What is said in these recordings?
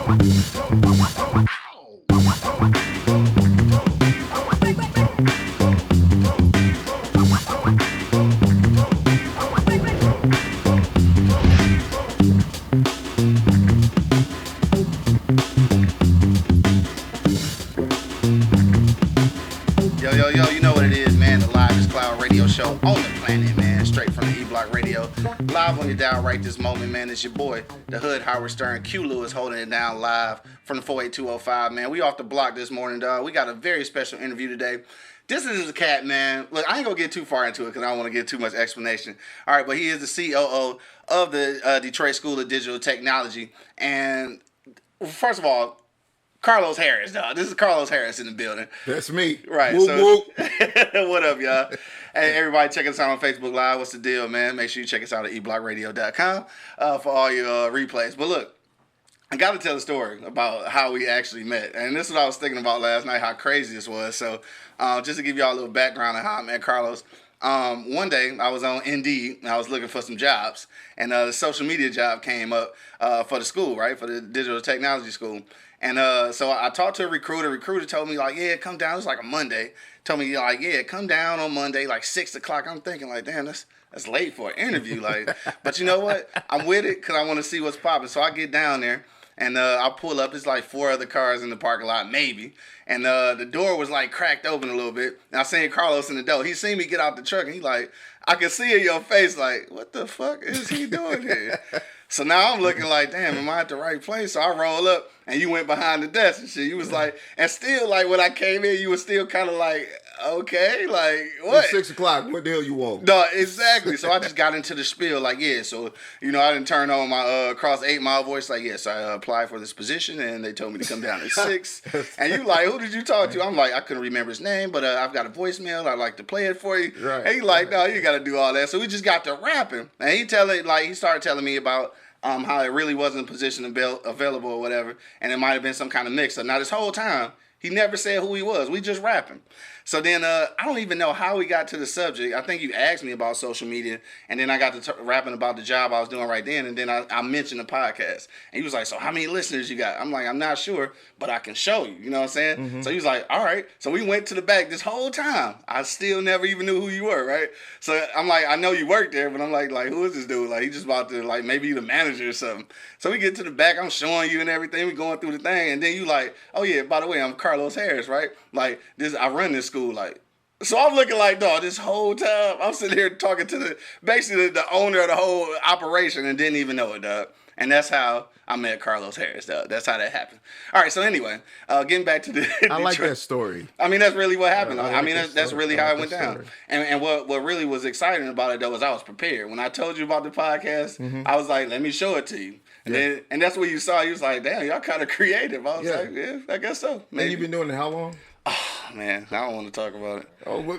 Yo, you know what it is, man. The Live Cloud Radio Show on the planet, man. Straight from the E-Block Radio. Live on your dial right this moment, man. It's your boy, the Hood, Howard Stern. Q Lewis holding it down live from the 48205, man. We off the block this morning, dog. We got a very special interview today. This is a cat, man. Look, I ain't going to get too far into it because I don't want to get too much explanation. All right, but he is the COO of the Detroit School of Digital Technology. And first of all, Karlos Harris, dog. This is Karlos Harris in the building. That's me. Right. Whoop, So, whoop. what up, y'all? Hey, everybody, check us out on Facebook Live. What's the deal, man? Make sure you check us out at eblockradio.com for all your replays. But look, I got to tell a story about how we actually met. And this is what I was thinking about last night, how crazy this was. So, just to give y'all a little background on how I met Karlos. One day, I was on Indeed, and I was looking for some jobs. And the social media job came up for the school, right, for the digital technology school. And so I talked to a recruiter. Recruiter told me, like, yeah, come down. It was like a Monday. Told me, like, yeah, come down on Monday, like 6 o'clock. I'm thinking, like, damn, that's late for an interview. Like, but you know what? I'm with it because I want to see what's popping. So I get down there, and I pull up. It's like 4 other cars in the parking lot, maybe. And the door was, like, cracked open a little bit. And I seen Karlos in the door. He seen me get out the truck, and he like, I could see in your face, like, what the fuck is he doing here? So now I'm looking like, damn, am I at the right place? So I roll up, and you went behind the desk and shit. You was like, and still, like, when I came in, you was still kind of like, okay, like, what? It's 6 o'clock. What the hell you want? No, exactly. So I just got into the spiel, like, yeah, so, you know, I didn't turn on my cross 8 Mile voice, like, yes, I applied for this position, and they told me to come down at 6. And you like, who did you talk to? I'm like, I couldn't remember his name, but I've got a voicemail. I'd like to play it for you. Right. And he like, no, you got to do all that. So we just got to rapping. And he started telling me about how it really wasn't a position available or whatever, and it might have been some kind of mix. So now this whole time, he never said who he was. We just rapping. So then I don't even know how we got to the subject. I think you asked me about social media, and then I got to rapping about the job I was doing right then, and then I mentioned the podcast. And he was like, so how many listeners you got? I'm like, I'm not sure, but I can show you. You know what I'm saying? Mm-hmm. So he was like, all right. So we went to the back this whole time. I still never even knew who you were, right? So I'm like, I know you worked there, but I'm like, who is this dude? Like, he just about to, like, maybe the manager or something. So we get to the back. I'm showing you and everything. We going through the thing. And then you like, oh, yeah, by the way, I'm Karlos Harris, right? Like, I run this school, like. So I'm looking like, dog, this whole time, I'm sitting here talking to basically the owner of the whole operation and didn't even know it, dog. And that's how I met Karlos Harris, dog. That's how that happened. All right, so anyway, getting back to the I like that story. I mean, that's really what happened. I mean, that's really how it went down. And what really was exciting about it, though, was I was prepared. When I told you about the podcast, I was like, let me show it to you. And that's what you saw. You was like, damn, y'all kind of creative. I was like, yeah, I guess so. Maybe. And you've been doing it how long? Oh, man, I don't want to talk about it. Oh, what?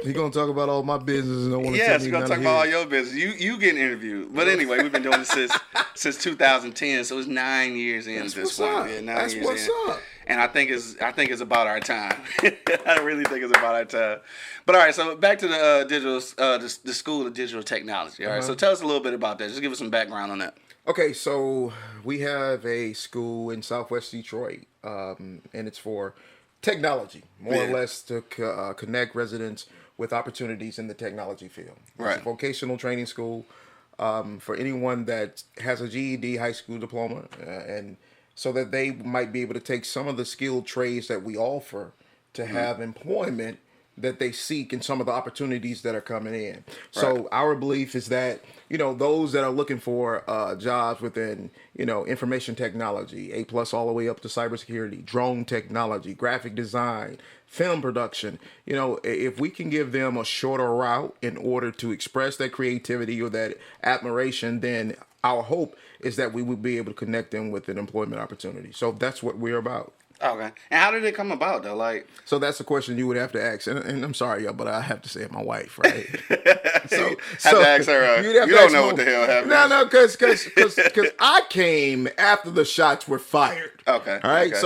He gonna talk about all my business and don't want to tell me he's gonna talk about all your business. You getting interviewed, but anyway, we've been doing this since 2010, so it's 9 years in. That's this what's point. up. Yeah, 9 That's years what's in. up. And I think it's about our time. I really think it's about our time. But all right, so back to the the School of Digital Technology. All right, so tell us a little bit about that. Just give us some background on that. Okay, so we have a school in Southwest Detroit, and it's for technology, more or less to connect residents with opportunities in the technology field. It's a vocational training school for anyone that has a GED, high school diploma, and so that they might be able to take some of the skilled trades that we offer to have employment that they seek in some of the opportunities that are coming in. Right. So our belief is that, you know, those that are looking for jobs within, you know, information technology, A+ all the way up to cybersecurity, drone technology, graphic design, film production, you know, if we can give them a shorter route in order to express that creativity or that admiration, then our hope is that we will be able to connect them with an employment opportunity. So that's what we're about. Okay. And how did it come about, though? Like, so that's a question you would have to ask. And I'm sorry, y'all, but I have to say it, my wife, right? So have to ask her. You don't know what the hell happened. No, because I came after the shots were fired. Okay. All right. Okay.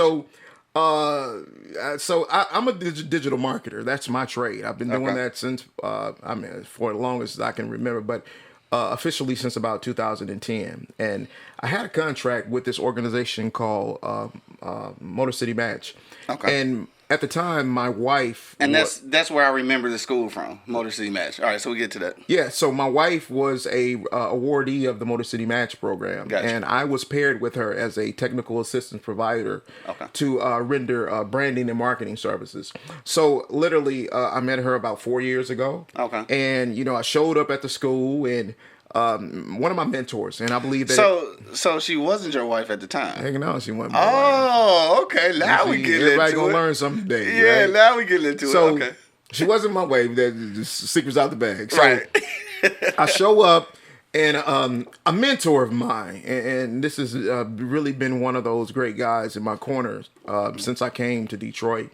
So I'm a digital marketer. That's my trade. I've been doing that since, for the longest as I can remember, but officially since about 2010. And I had a contract with this organization called Motor City Match. Okay. And at the time, my wife... And that's where I remember the school from, Motor City Match. All right, so we get to that. Yeah, so my wife was a awardee of the Motor City Match program. Gotcha. And I was paired with her as a technical assistance provider to render branding and marketing services. So literally, I met her about 4 years ago. Okay. And, you know, I showed up at the school and... one of my mentors, and I believe that. So she wasn't your wife at the time. Heck no, she wasn't. My wife. Oh, okay. Now we get into it. Everybody gonna learn something today. Yeah, right? now we get into it. Okay. She wasn't my wife. The secret's out the bag. So Right. I show up, and a mentor of mine, and this has really been one of those great guys in my corner since I came to Detroit.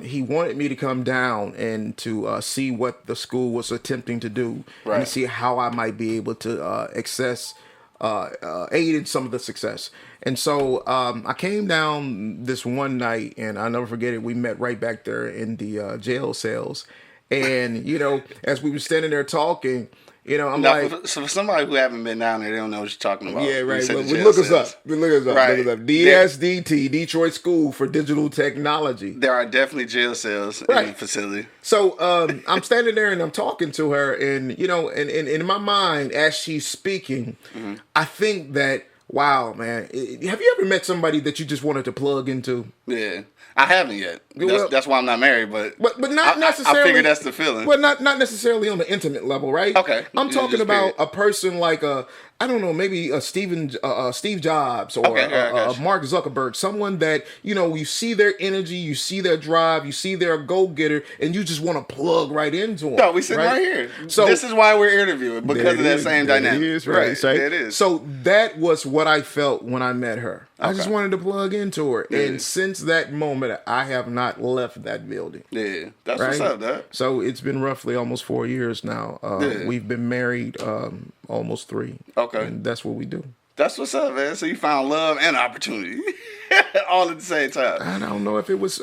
He wanted me to come down and to see what the school was attempting to do, right, and see how I might be able to aid in some of the success. And so I came down this one night, and I'll never forget it. We met right back there in the jail cells. And, you know, as we were standing there talking, you know, I'm like... For somebody who haven't been down there, they don't know what you're talking about. Yeah, right. Well, look us up. Look us up. Right. Look us up. DSDT, Detroit School for Digital Technology. There are definitely jail cells in the facility. So I'm standing there and I'm talking to her, and, you know, and in my mind, as she's speaking, I think that, wow, man, have you ever met somebody that you just wanted to plug into? Yeah. I haven't yet. That's why I'm not married, but not necessarily. I figure that's the feeling. Well, not necessarily on the intimate level, right? Okay. I'm talking about a person like I don't know, maybe a Steve Jobs or Mark Zuckerberg, someone that, you know, you see their energy, you see their drive, you see they're a go-getter, and you just want to plug right into them. No, we sitting right here. So this is why we're interviewing, because of that same dynamic. It is, right? There it is. So that was what I felt when I met her. I just wanted to plug into her. Yeah. And since that moment, I have not left that building. Yeah, that's what's up, Dad. So it's been roughly almost 4 years now. We've been married almost 3. Okay. And that's what we do. That's what's up, man. So you found love and opportunity all at the same time. I don't know if it was...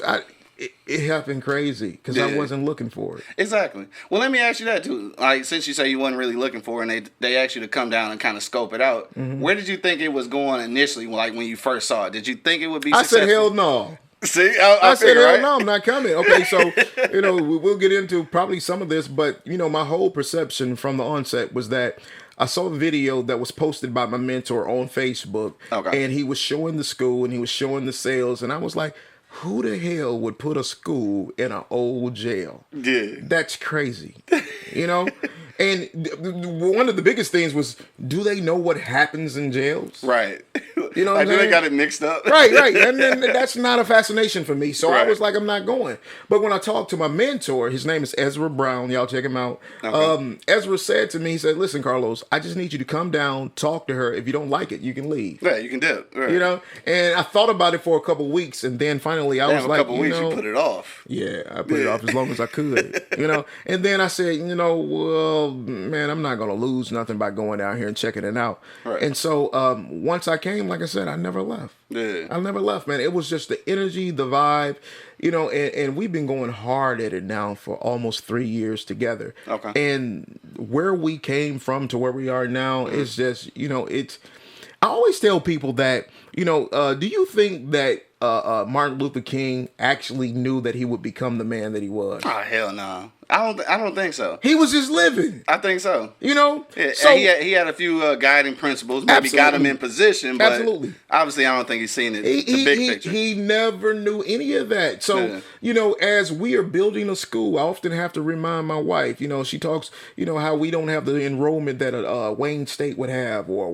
It happened crazy because I wasn't looking for it. Exactly. Well, let me ask you that too. Like, since you say you wasn't really looking for it, and they asked you to come down and kind of scope it out, where did you think it was going initially? Like when you first saw it, did you think it would be successful? I said, hell no. See, I said, hell no, I'm not coming. Okay, so, you know, we'll get into probably some of this, but, you know, my whole perception from the onset was that I saw a video that was posted by my mentor on Facebook, and he was showing the school and he was showing the sales, and I was like, who the hell would put a school in an old jail? Yeah. That's crazy. You know? And one of the biggest things was, do they know what happens in jails? Right. You know, like, do they got it mixed up? Right. And then that's not a fascination for me. So I was like, I'm not going. But when I talked to my mentor, his name is Ezra Brown. Y'all check him out. Ezra said to me, he said, listen, Karlos, I just need you to come down, talk to her. If you don't like it, you can leave. Yeah, you can do it. Right. You know? And I thought about it for a couple of weeks, and then finally I was like, a couple weeks, you put it off. Yeah, I put it off as long as I could. You know? And then I said, you know, well, man, I'm not going to lose nothing by going down here and checking it out. Right. And so once I came, like I said, I never left. Yeah. I never left, man. It was just the energy, the vibe, you know, and we've been going hard at it now for almost 3 years together. Okay. And where we came from to where we are now is just, you know, I always tell people that, you know, do you think that Martin Luther King actually knew that he would become the man that he was? Oh, hell no. I don't think so. He was just living. I think so. You know? Yeah, so he had a few guiding principles. Maybe got him in position, but obviously I don't think he's seen it, the big picture. He never knew any of that. So, you know, as we are building a school, I often have to remind my wife, you know, she talks, you know, how we don't have the enrollment that Wayne State would have or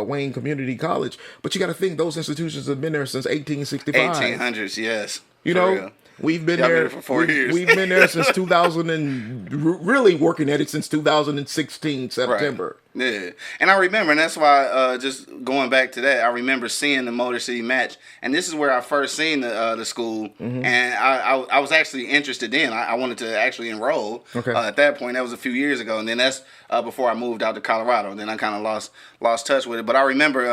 Wayne Community College. But you got to think those institutions have been there since 1865. 1800s, yes. You know? Real. We've been there for 4 years. We've been there since 2000 and really working at it since 2016 September. Right. Yeah, and I remember, and that's why just going back to that, I remember seeing the Motor City Match, and this is where I first seen the school, and I was actually interested in. I wanted to actually enroll. At that point, that was a few years ago, and then that's before I moved out to Colorado. And then I kind of lost touch with it. But I remember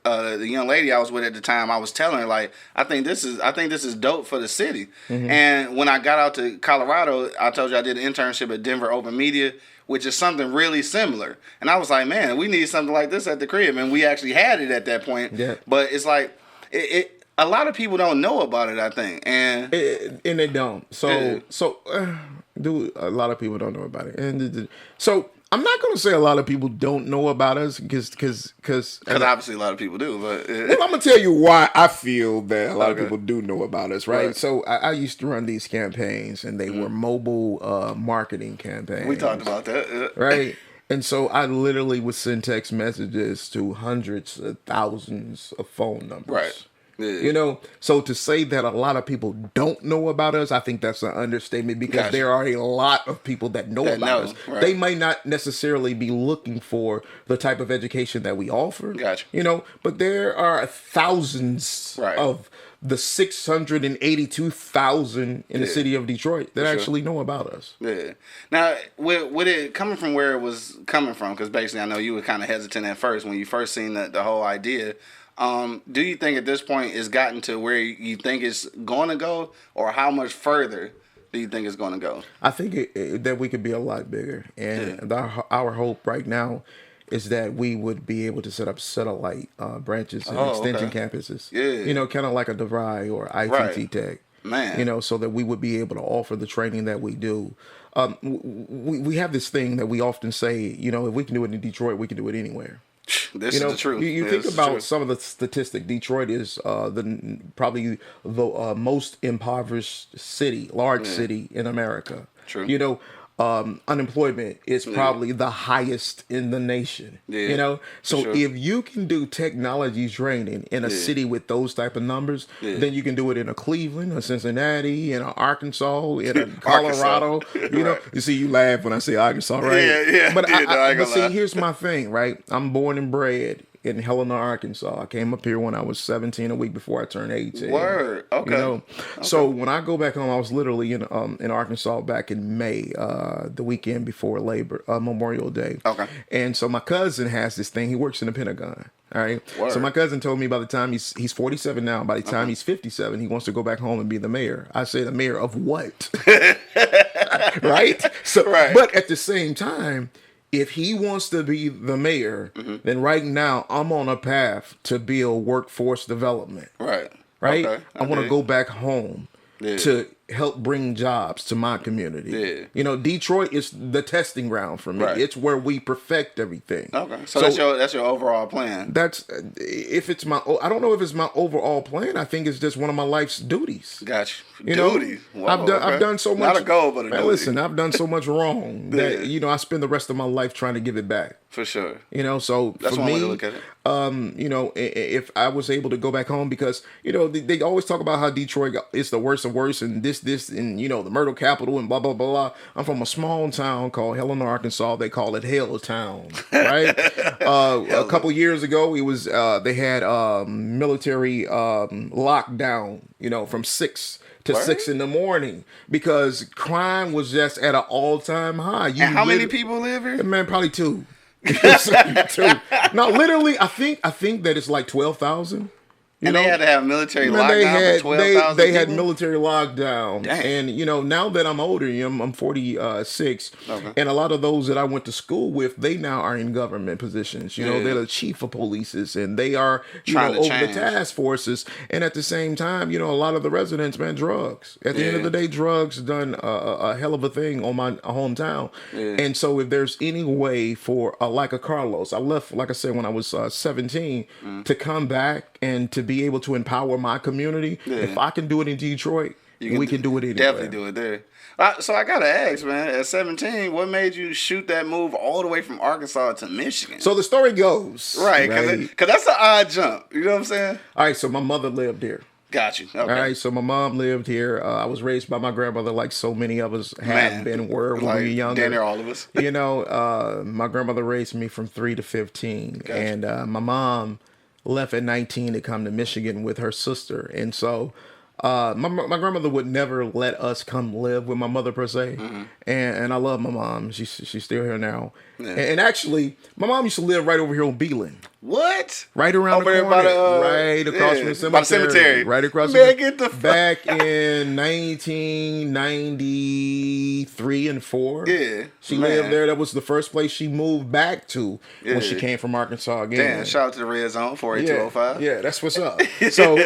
the young lady I was with at the time. I was telling her, like, I think this is dope for the city. And when I got out to Colorado, I told you I did an internship at Denver Open Media, which is something really similar. And I was like, man, we need something like this at the crib, and we actually had it at that point. Yeah. But it's like a lot of people don't know about it, I think, and they don't. Do a lot of people don't know about it, and so I'm not going to say a lot of people don't know about us because obviously a lot of people do. But well, I'm going to tell you why I feel that a lot of people do know about us, right? So I used to run these campaigns, and they were mobile marketing campaigns. We talked about that, right? And so I literally would send text messages to hundreds of thousands of phone numbers. Right. Yeah. You know, so to say that a lot of people don't know about us, I think that's an understatement because there are a lot of people that know about us. Right. They might not necessarily be looking for the type of education that we offer. Gotcha. You know, but there are thousands of the 682,000 in the city of Detroit that actually know about us. Yeah. Now, with it coming from where it was coming from, because basically I know you were kind of hesitant at first when you first seen the whole idea. Do you think at this point it's gotten to where you think it's going to go, or how much further do you think it's going to go? I think that we could be a lot bigger, and our hope right now is that we would be able to set up satellite branches and extension campuses. Yeah, you know, kind of like a DeVry or ITT Tech. Man, you know, so that we would be able to offer the training that we do. We have this thing that we often say, you know, if we can do it in Detroit, we can do it anywhere. This is the truth. You think about some of the statistics. Detroit is probably the most impoverished city, large city in America. True. You know, unemployment is probably the highest in the nation. Yeah, you know, so if you can do technology training in a city with those type of numbers, then you can do it in a Cleveland, a Cincinnati, in a Arkansas, in a Colorado. You know, you see, you laugh when I say Arkansas, right? Yeah. But but see, here's my thing, right? I'm born and bred in Helena, Arkansas. I came up here when I was 17, a week before I turned 18. Word. Okay. You know, so when I go back home, I was literally in Arkansas back in May, the weekend before Memorial Day. Okay. And so my cousin has this thing. He works in the Pentagon. All right. Word. So my cousin told me by the time he's 47 now, by the time he's 57, he wants to go back home and be the mayor. I say, the mayor of what? Right? So, but at the same time, if he wants to be the mayor, then right now I'm on a path to build workforce development. Right. Okay. I want to go back home to help bring jobs to my community. Yeah. You know, Detroit is the testing ground for me. Right. It's where we perfect everything. Okay. So that's your overall plan. That's I don't know if it's my overall plan. I think it's just one of my life's duties. Gotcha. You know, I've done so much. Not a goal, but a duty. Listen, I've done so much wrong that I spend the rest of my life trying to give it back. For sure. You know, so that's for one me, way to look at it. You know, if I was able to go back home, because you know they always talk about how Detroit is the worst of worst, and this, and you know the murder capital, and blah blah blah blah. I'm from a small town called Helena, Arkansas. They call it Hell Town, right? A couple years ago, it was they had military lockdown. You know, from 6 to 6 in the morning because crime was just at an all-time high. And how many people live here? Man, probably 2. 2. No, literally, I think that it's like 12,000. And they had to have military lockdown for 12,000 They had military lockdown. Dang. And, you know, now that I'm older, I'm 46, and a lot of those that I went to school with, they now are in government positions. You know, they're the chief of polices, and they are, over the task forces. And at the same time, you know, a lot of the residents, man, drugs. At the end of the day, drugs done a hell of a thing on my hometown. Yeah. And so if there's any way for, like a Karlos, I left, like I said, when I was 17, to come back and to be able to empower my community. If I can do it in Detroit, we can do it anywhere. Definitely do it there. So I gotta ask, man, at 17, what made you shoot that move all the way from Arkansas to Michigan? So the story goes, right? Because that's an odd jump. You know what I'm saying? All right. So my mother lived here. Got you. Okay. All right. So my mom lived here. I was raised by my grandmother, like so many of us when we were younger. Damn near all of us. You know, my grandmother raised me from 3 to 15, gotcha. And my mom left at 19 to come to Michigan with her sister. And so my grandmother would never let us come live with my mother per se. And I love my mom. She's still here now. Yeah. And actually, my mom used to live right over here on Beeland. What? Right around Over the there corner. by the, right across from the cemetery. By the cemetery. Right across Man, from get the back in 1993 and 4. Yeah. She lived there. That was the first place she moved back to when she came from Arkansas again. Damn, shout out to the Red Zone 48205. Yeah, that's what's up. So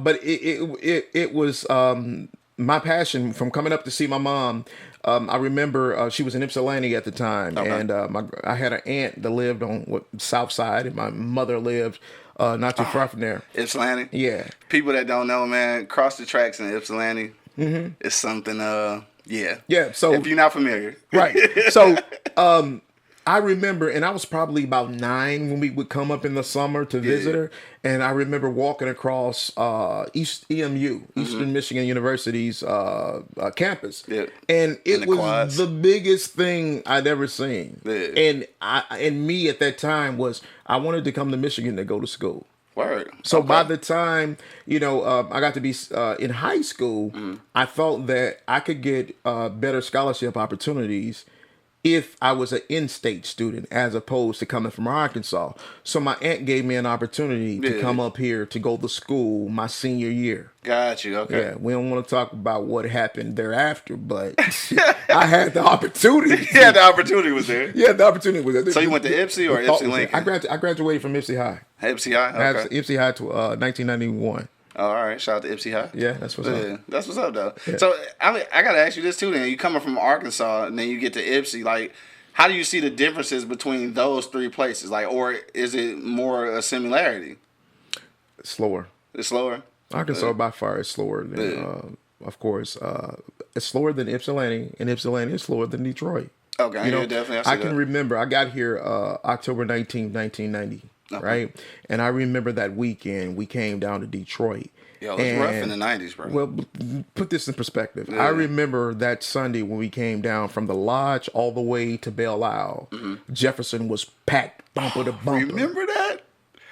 but it was my passion from coming up to see my mom. I remember she was in Ypsilanti at the time, and I had an aunt that lived on South Side, and my mother lived not too far from there. Ypsilanti? Yeah. People that don't know, man, cross the tracks in Ypsilanti is something, yeah. Yeah, so... If you're not familiar. Right. So, I remember, and I was probably about 9 when we would come up in the summer to visit her, and I remember walking across EMU, Eastern Michigan University's campus, and it was quads. The biggest thing I'd ever seen. And me at that time was I wanted to come to Michigan to go to school. Word. So by the time, I got to be in high school, I felt that I could get better scholarship opportunities if I was an in-state student as opposed to coming from Arkansas. So my aunt gave me an opportunity to come up here to go to school my senior year. Got you. Okay. Yeah, we don't want to talk about what happened thereafter, but I had the opportunity. Yeah, the opportunity was there. Yeah, the opportunity was there. So you went to Ypsi or Ypsi Lincoln? I graduated from Ypsi High. Ypsi High? Okay. Ypsi High to 1991. Oh, all right. Shout out to Ypsi High. Yeah, that's what's up. That's what's up, though. Yeah. So, I got to ask you this, too, then. You coming from Arkansas, and then you get to Ypsi. Like, how do you see the differences between those three places? Like, or is it more a similarity? It's slower. It's slower? Arkansas, by far, is slower than, of course, it's slower than Ypsilanti, and Ypsilanti is slower than Detroit. Okay, definitely. I can remember, I got here October 19th, 1990. Okay. Right, and I remember that weekend we came down to Detroit. Yo, it was rough in the 90s, bro. Well, put this in perspective. I remember that Sunday when we came down from the lodge all the way to Belle Isle. Jefferson was packed bumper to bumper. Remember that?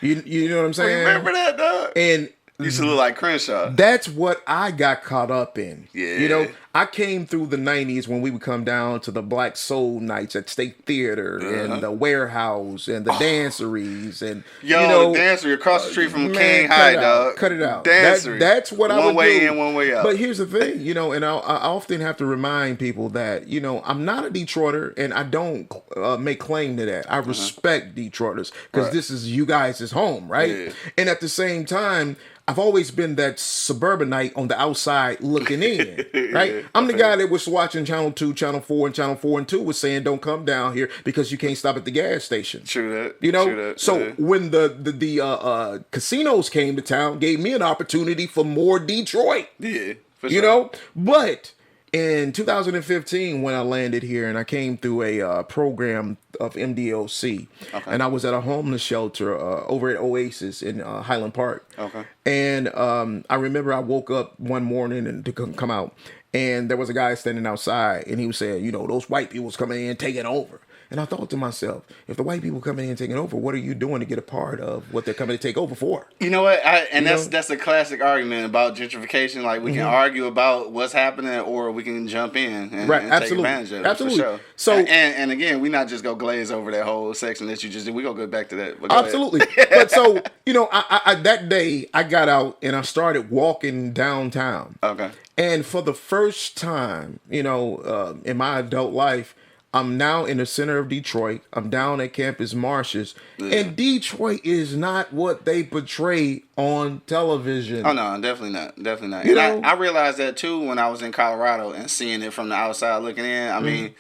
You know what I'm saying? Remember that, dog? And used to look like Crenshaw. That's what I got caught up in. Yeah. I came through the 90s when we would come down to the Black Soul nights at State Theater and the Warehouse and the danceries and the dancery across the street from King High, dog. Cut it out. Dancery. That's what I would do. One way in, one way out. But here's the thing, and I often have to remind people that, I'm not a Detroiter and I don't make claim to that. I respect Detroiters because this is you guys' home, right? Yeah. And at the same time, I've always been that suburbanite on the outside looking in, right? I'm the guy that was watching Channel 2, Channel 4, and Channel 4 and 2 was saying, don't come down here because you can't stop at the gas station. True that. True that. So when the casinos came to town, gave me an opportunity for more Detroit. Yeah, for sure. But in 2015, when I landed here and I came through a program of MDOC, and I was at a homeless shelter over at Oasis in Highland Park. Okay. And I remember I woke up one morning and to come out, and there was a guy standing outside, and he was saying, those white people's coming in taking over. And I thought to myself, if the white people coming in and taking over, what are you doing to get a part of what they're coming to take over for? You know what? That's a classic argument about gentrification. Like, we can argue about what's happening, or we can jump in and take advantage of it. Absolutely. For sure. So, and again, we not just go glaze over that whole section that you just did. We gonna go back to that. Absolutely. But so, I that day I got out and I started walking downtown. Okay. And for the first time, in my adult life, I'm now in the center of Detroit. I'm down at Campus Martius. And Detroit is not what they portray on television. Oh, no, definitely not. Definitely not. And I realized that, too, when I was in Colorado and seeing it from the outside looking in. I mean,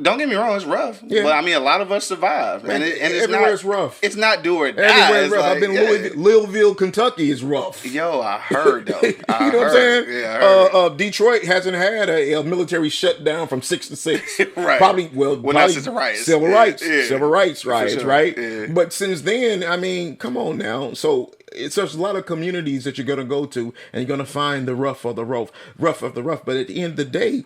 don't get me wrong, it's rough. Yeah. But, a lot of us survive. And it's everywhere is rough. It's not do or die. Everywhere is rough. I've been Louisville, Kentucky is rough. Yo, I heard, though. You know what I'm saying? Yeah, I heard. Detroit hasn't had a military shutdown from 6 to 6. Right. Probably, not since the riots. Civil rights riots, sure. right? Yeah. But since then, come on now. So there's a lot of communities that you're going to go to, and you're going to find the rough of the rough. But at the end of the day,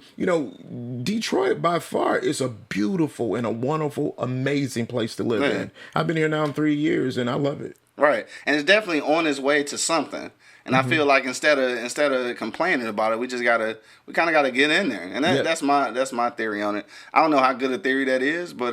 Detroit by far is a beautiful and a wonderful, amazing place to live in. I've been here now 3 years, and I love it. Right. And it's definitely on its way to something. And I feel like instead of complaining about it, we kind of gotta get in there. And that's my theory on it. I don't know how good a theory that is, but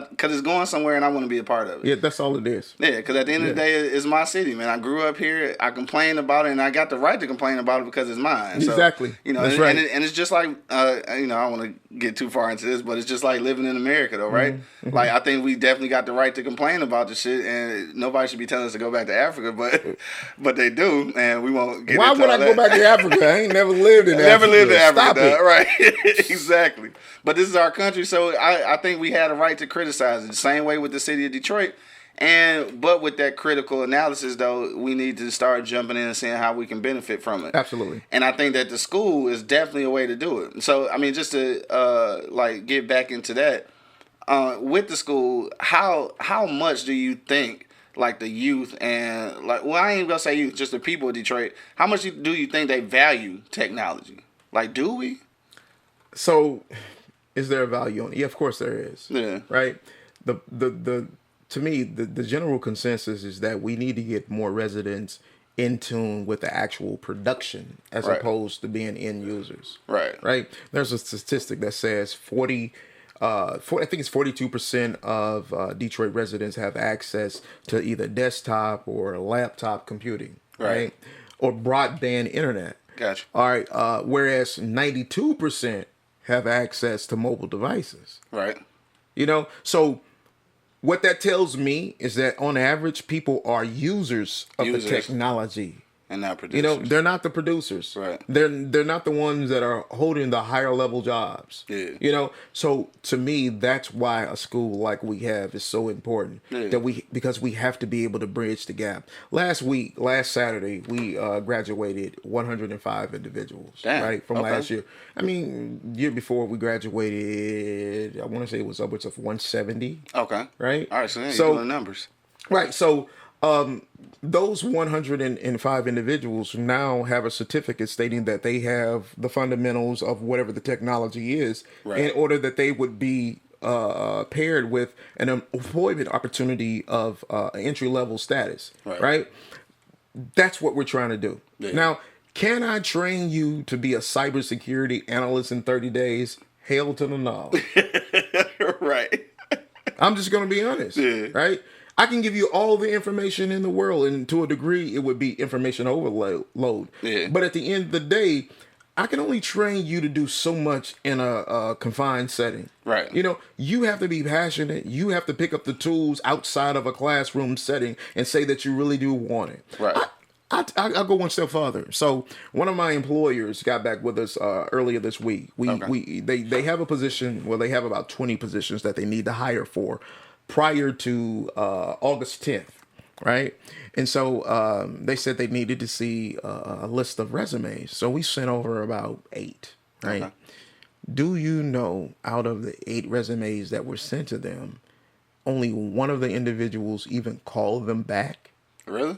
because it's going somewhere and I want to be a part of it. Yeah, that's all it is. Yeah, because at the end of the day, it's my city, man. I grew up here. I complain about it, and I got the right to complain about it because it's mine. So, Exactly. That's right. And it's just like I don't want to get too far into this, but it's just like living in America, though, right? Mm-hmm. Like I think we definitely got the right to complain about the shit, and nobody should be telling us to go back to Africa, but they do, and we won't get. Why would I go back to Africa? I ain't never lived in Africa. Never lived in Africa, Stop it. Right? Exactly. But this is our country, so I think we had a right to criticize it. The same way with the city of Detroit. But with that critical analysis, though, we need to start jumping in and seeing how we can benefit from it. Absolutely. And I think that the school is definitely a way to do it. So, I mean, just to get back into that, with the school, how much do you think, like, the youth and, like, well, I ain't gonna say youth, just the people of Detroit, how much do you think they value technology? Like, do we? So, is there a value on it? Yeah, of course there is. Yeah. Right? To me, the general consensus is that we need to get more residents in tune with the actual production as opposed to being end users. Right. There's a statistic that says I think it's 42% of Detroit residents have access to either desktop or laptop computing, right? Or broadband internet. Gotcha. All right. Whereas 92% have access to mobile devices. Right. So what that tells me is that on average, people are users of the technology. And not producers. They're not the producers. Right. They're not the ones that are holding the higher level jobs. Yeah. So to me, that's why a school like we have is so important. Yeah. Because we have to be able to bridge the gap. Last Saturday, we graduated 105 individuals. Damn. Right, from last year. I mean, year before we graduated, I want to say it was upwards of 170. Okay. Right. All right. So you're doing numbers. Right. So. Those 105 individuals now have a certificate stating that they have the fundamentals of whatever the technology is in order that they would be paired with an employment opportunity of entry-level status, right? That's what we're trying to do. Yeah. Now, can I train you to be a cybersecurity analyst in 30 days? Hell to the no. Right. I'm just going to be honest, right? I can give you all the information in the world, and to a degree, it would be information overload. Yeah. But at the end of the day, I can only train you to do so much in a confined setting. Right. You have to be passionate. You have to pick up the tools outside of a classroom setting and say that you really do want it. Right. I'll go one step further. So one of my employers got back with us earlier this week. They have a position. Well, they have about 20 positions that they need to hire for prior to August 10th, right? And so they said they needed to see a list of resumes. So we sent over about 8, right? Okay. Do you know, out of the 8 resumes that were sent to them, only one of the individuals even called them back? Really?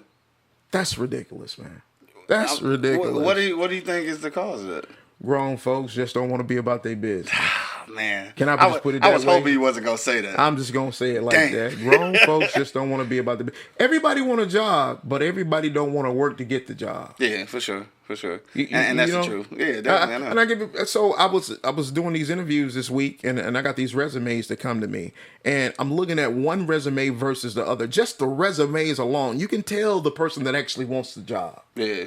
That's ridiculous, man. That's ridiculous. What do you think is the cause of that? Grown folks just don't want to be about their business. Man. Can I just put it that way? I was hoping you wasn't going to say that. I'm just going to say it like that. Grown folks just don't want to be about the business. Everybody want a job, but everybody don't want to work to get the job. Yeah, for sure. And that's the truth. Yeah, definitely. So I was doing these interviews this week, and I got these resumes that come to me, and I'm looking at one resume versus the other. Just the resumes alone, you can tell the person that actually wants the job. Yeah.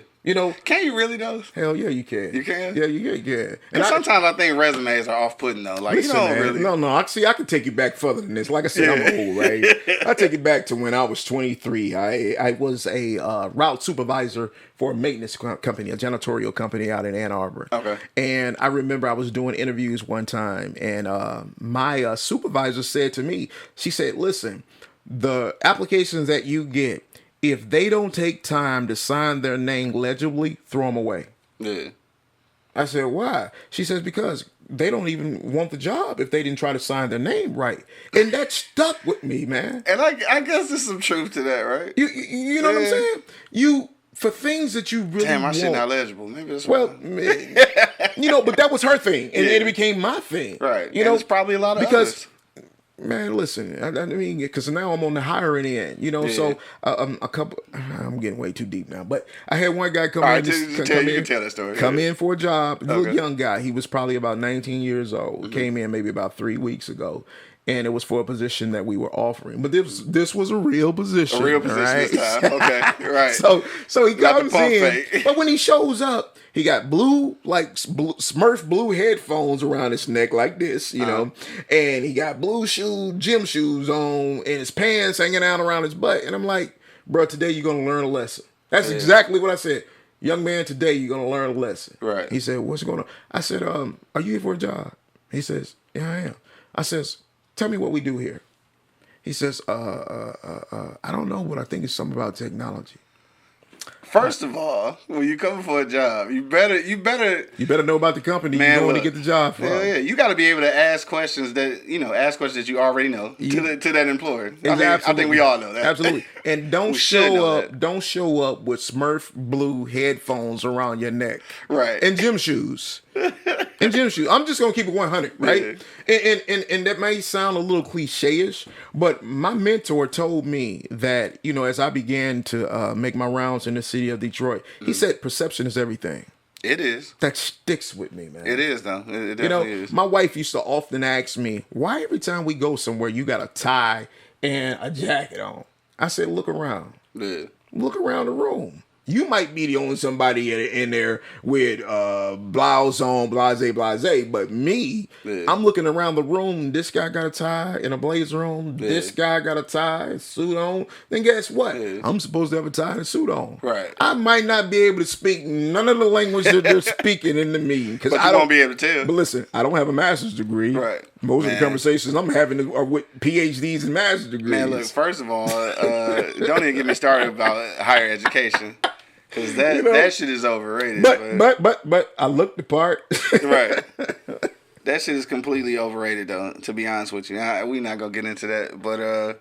Can you really though? Hell yeah, you can. You can? Yeah, you can. And sometimes I think resumes are off-putting though. Like, listen, man, really. No. I can take you back further than this. Like I said, I'm old, right? I take you back to when I was 23. I was a route supervisor for a maintenance company, a janitorial company out in Ann Arbor. Okay. And I remember I was doing interviews one time, and my supervisor said to me, she said, "Listen, the applications that you get, if they don't take time to sign their name legibly, throw them away." Yeah. I said, "Why?" She says, "Because they don't even want the job if they didn't try to sign their name right." And that stuck with me, man. And I guess there's some truth to that, right? You know what I'm saying? For things that you really Damn, my want. shit not legible. Maybe that's but that was her thing. And it became my thing. Right. And it's probably a lot of others. Man, listen. I mean, because now I'm on the hiring end, you know. Yeah. So a couple. I'm getting way too deep now, but I had one guy come in. You can tell that story. Come in for a job. Okay. Little young guy. He was probably about 19 years old. Mm-hmm. Came in maybe about 3 weeks ago, and it was for a position that we were offering. But this was a real position. A real position right? this time. Okay, right. So he comes in, but when he shows up, he got blue Smurf blue headphones around his neck like this, you know, and he got blue gym shoes on, and his pants hanging out around his butt. And I'm like, bro, today you're gonna learn a lesson. That's exactly what I said. Young man, today you're gonna learn a lesson. Right. He said, what's going on? I said, are you here for a job? He says, yeah, I am. I says, tell me what we do here. He says, I don't know, but I think it's something about technology. First of all, when you come for a job, you better know about the company you're going to get the job from. Yeah, you got to be able to ask questions that you already know to that employer. Exactly. I think we all know that. Absolutely. And don't show up with Smurf blue headphones around your neck. Right. And gym shoes. I'm just gonna keep it 100, right? Yeah. And that may sound a little cliche-ish, but my mentor told me that, you know, as I began to make my rounds in the city of Detroit, he said perception is everything. It is. That sticks with me, man. It is, though. It definitely is. My wife used to often ask me, why every time we go somewhere you got a tie and a jacket on? I said, look around. Yeah. Look around the room. You might be the only somebody in there with blouse on, blase, but me, I'm looking around the room. This guy got a tie and a blazer on. Yeah. This guy got a tie and suit on. Then guess what? Yeah. I'm supposed to have a tie and a suit on. Right. I might not be able to speak none of the language that they're speaking in the meeting. But I won't be able to tell. But listen, I don't have a master's degree. Right. Most of the conversations I'm having are with PhDs and master's degrees. Man, look, first of all, don't even get me started about higher education. Because that shit is overrated. But I looked the part. Right. That shit is completely overrated, though, to be honest with you. We're not going to get into that. But,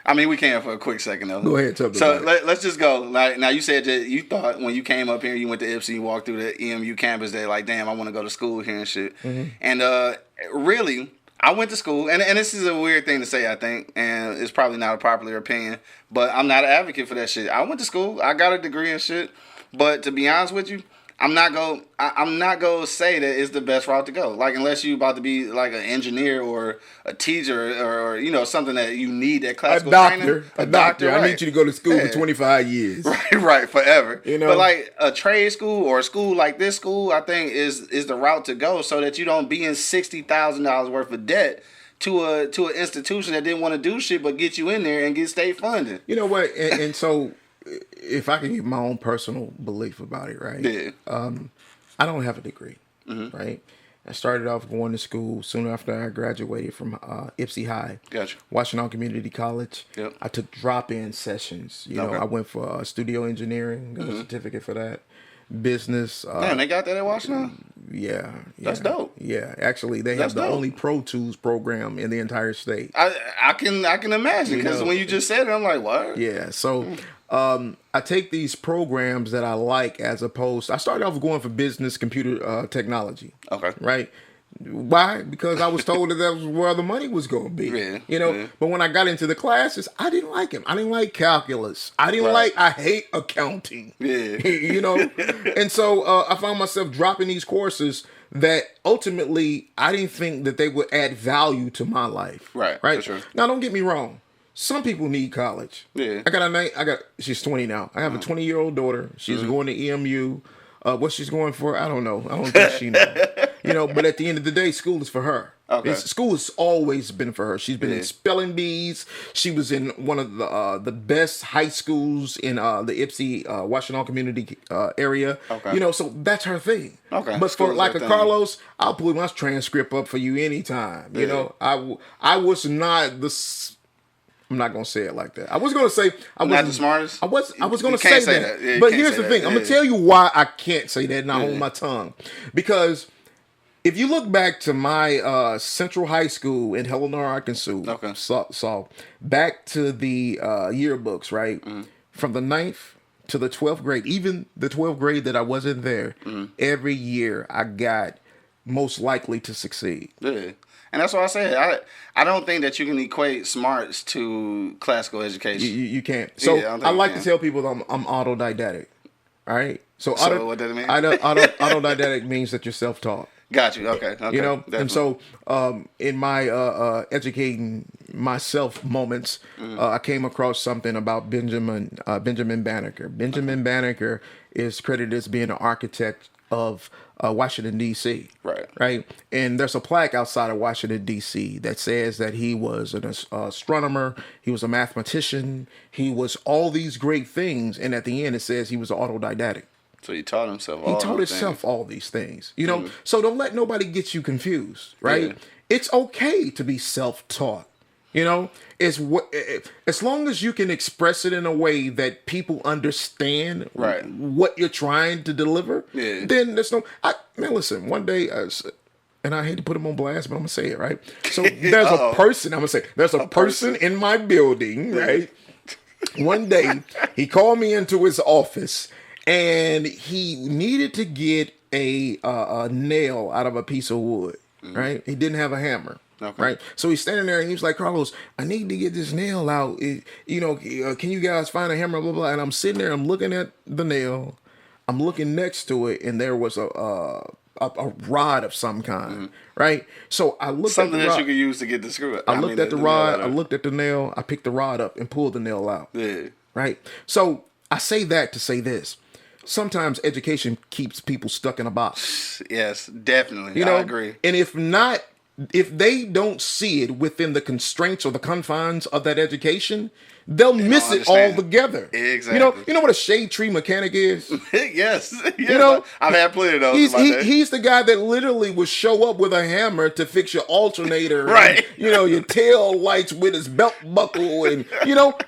I mean, we can for a quick second, though. Go ahead, tell me. So, let's just go. Like, now, you said that you thought when you came up here, you went to Ipsy, you walked through the EMU campus, that like, damn, I want to go to school here and shit. Mm-hmm. And really, I went to school, and this is a weird thing to say, I think, and it's probably not a popular opinion, but I'm not an advocate for that shit. I went to school, I got a degree and shit, but to be honest with you, I'm not gonna say that it's the best route to go. Like, unless you about to be like an engineer or a teacher or you know, something that you need that classical training. A doctor. Right. I need you to go to school for 25 years. Right, forever. You know, but like a trade school or a school like this school, I think is the route to go, so that you don't be in $60,000 worth of debt to an institution that didn't want to do shit but get you in there and get state funding. You know what? And so, if I can give my own personal belief about it, right? Yeah. I don't have a degree, right? I started off going to school soon after I graduated from Ipsy High. Gotcha. Washtenaw Community College. Yep. I took drop-in sessions. You know, I went for studio engineering, got a certificate for that. Business. Man, they got that at Washtenaw? Yeah. That's dope. Yeah, actually, they have the only Pro Tools program in the entire state. I can imagine, because when you just said it, I'm like, what? Yeah, so I take these programs that I like as opposed. I started off going for business computer technology. Okay. Right. Why? Because I was told that was where the money was going to be. Yeah, you know. Yeah. But when I got into the classes, I didn't like them. I didn't like calculus. I hate accounting. Yeah. You know. And so I found myself dropping these courses that ultimately I didn't think that they would add value to my life. Right. Right. For sure. Now, don't get me wrong. Some people need college. Yeah. She's 20 now. I have a 20-year-old daughter. She's going to EMU. What she's going for, I don't know. I don't think she knows. You know, but at the end of the day, school is for her. Okay. School has always been for her. She's been in spelling bees. She was in one of the best high schools in the Ipsy, Washtenaw community area. Okay. You know, so that's her thing. Okay. But for like a Karlos, I'll pull my transcript up for you anytime. You know, I was not the... I'm not gonna say it like that. I was gonna say I wasn't not the smartest. I was gonna say that. Yeah, but here's the thing. I'm gonna tell you why I can't say that and I hold my tongue. Because if you look back to my Central High School in Helena, Arkansas, so back to the yearbooks, right? From the 9th to the 12th grade, even the 12th grade that I wasn't there, every year I got most likely to succeed. Yeah. And that's why I said I don't think that you can equate smarts to classical education. You can't. So Yeah, I like to tell people I'm autodidactic. All right. So what does it mean? Autodidactic means that you're self-taught. Got you. Okay. You know, definitely. and so in my educating myself moments, I came across something about Benjamin Banneker. Benjamin Banneker is credited as being an architect of Washington, D.C. Right. And there's a plaque outside of Washington, D.C. that says that he was an astronomer, he was a mathematician, he was all these great things. And at the end, it says he was autodidactic. So he taught himself all these things. You know, so don't let nobody get you confused, right? Yeah. It's okay to be self-taught. You know, as long as you can express it in a way that people understand what you're trying to deliver, then there's no... Man, listen, one day... and I hate to put him on blast, but I'm going to say it, right? So there's a person, I'm going to say, there's a person in my building, right? One day, he called me into his office, and he needed to get a nail out of a piece of wood, right? He didn't have a hammer. Okay. Right, so he's standing there and he's like, Karlos, I need to get this nail out. Can you guys find a hammer? Blah blah. And I'm sitting there, I'm looking at the nail, I'm looking next to it, and there was a rod of some kind. Right, so I looked something at the rod. That you could use to get the screw up. I looked at the rod. I looked at the nail. I picked the rod up and pulled the nail out. Yeah. Right. So I say that to say this. Sometimes education keeps people stuck in a box. Yes, definitely. I agree. And if they don't see it within the constraints or the confines of that education, they'll miss it altogether. Exactly. You know what a shade tree mechanic is? Yes. I've had plenty of those. He's the guy that literally will show up with a hammer to fix your alternator. Right. And, your tail lights with his belt buckle, and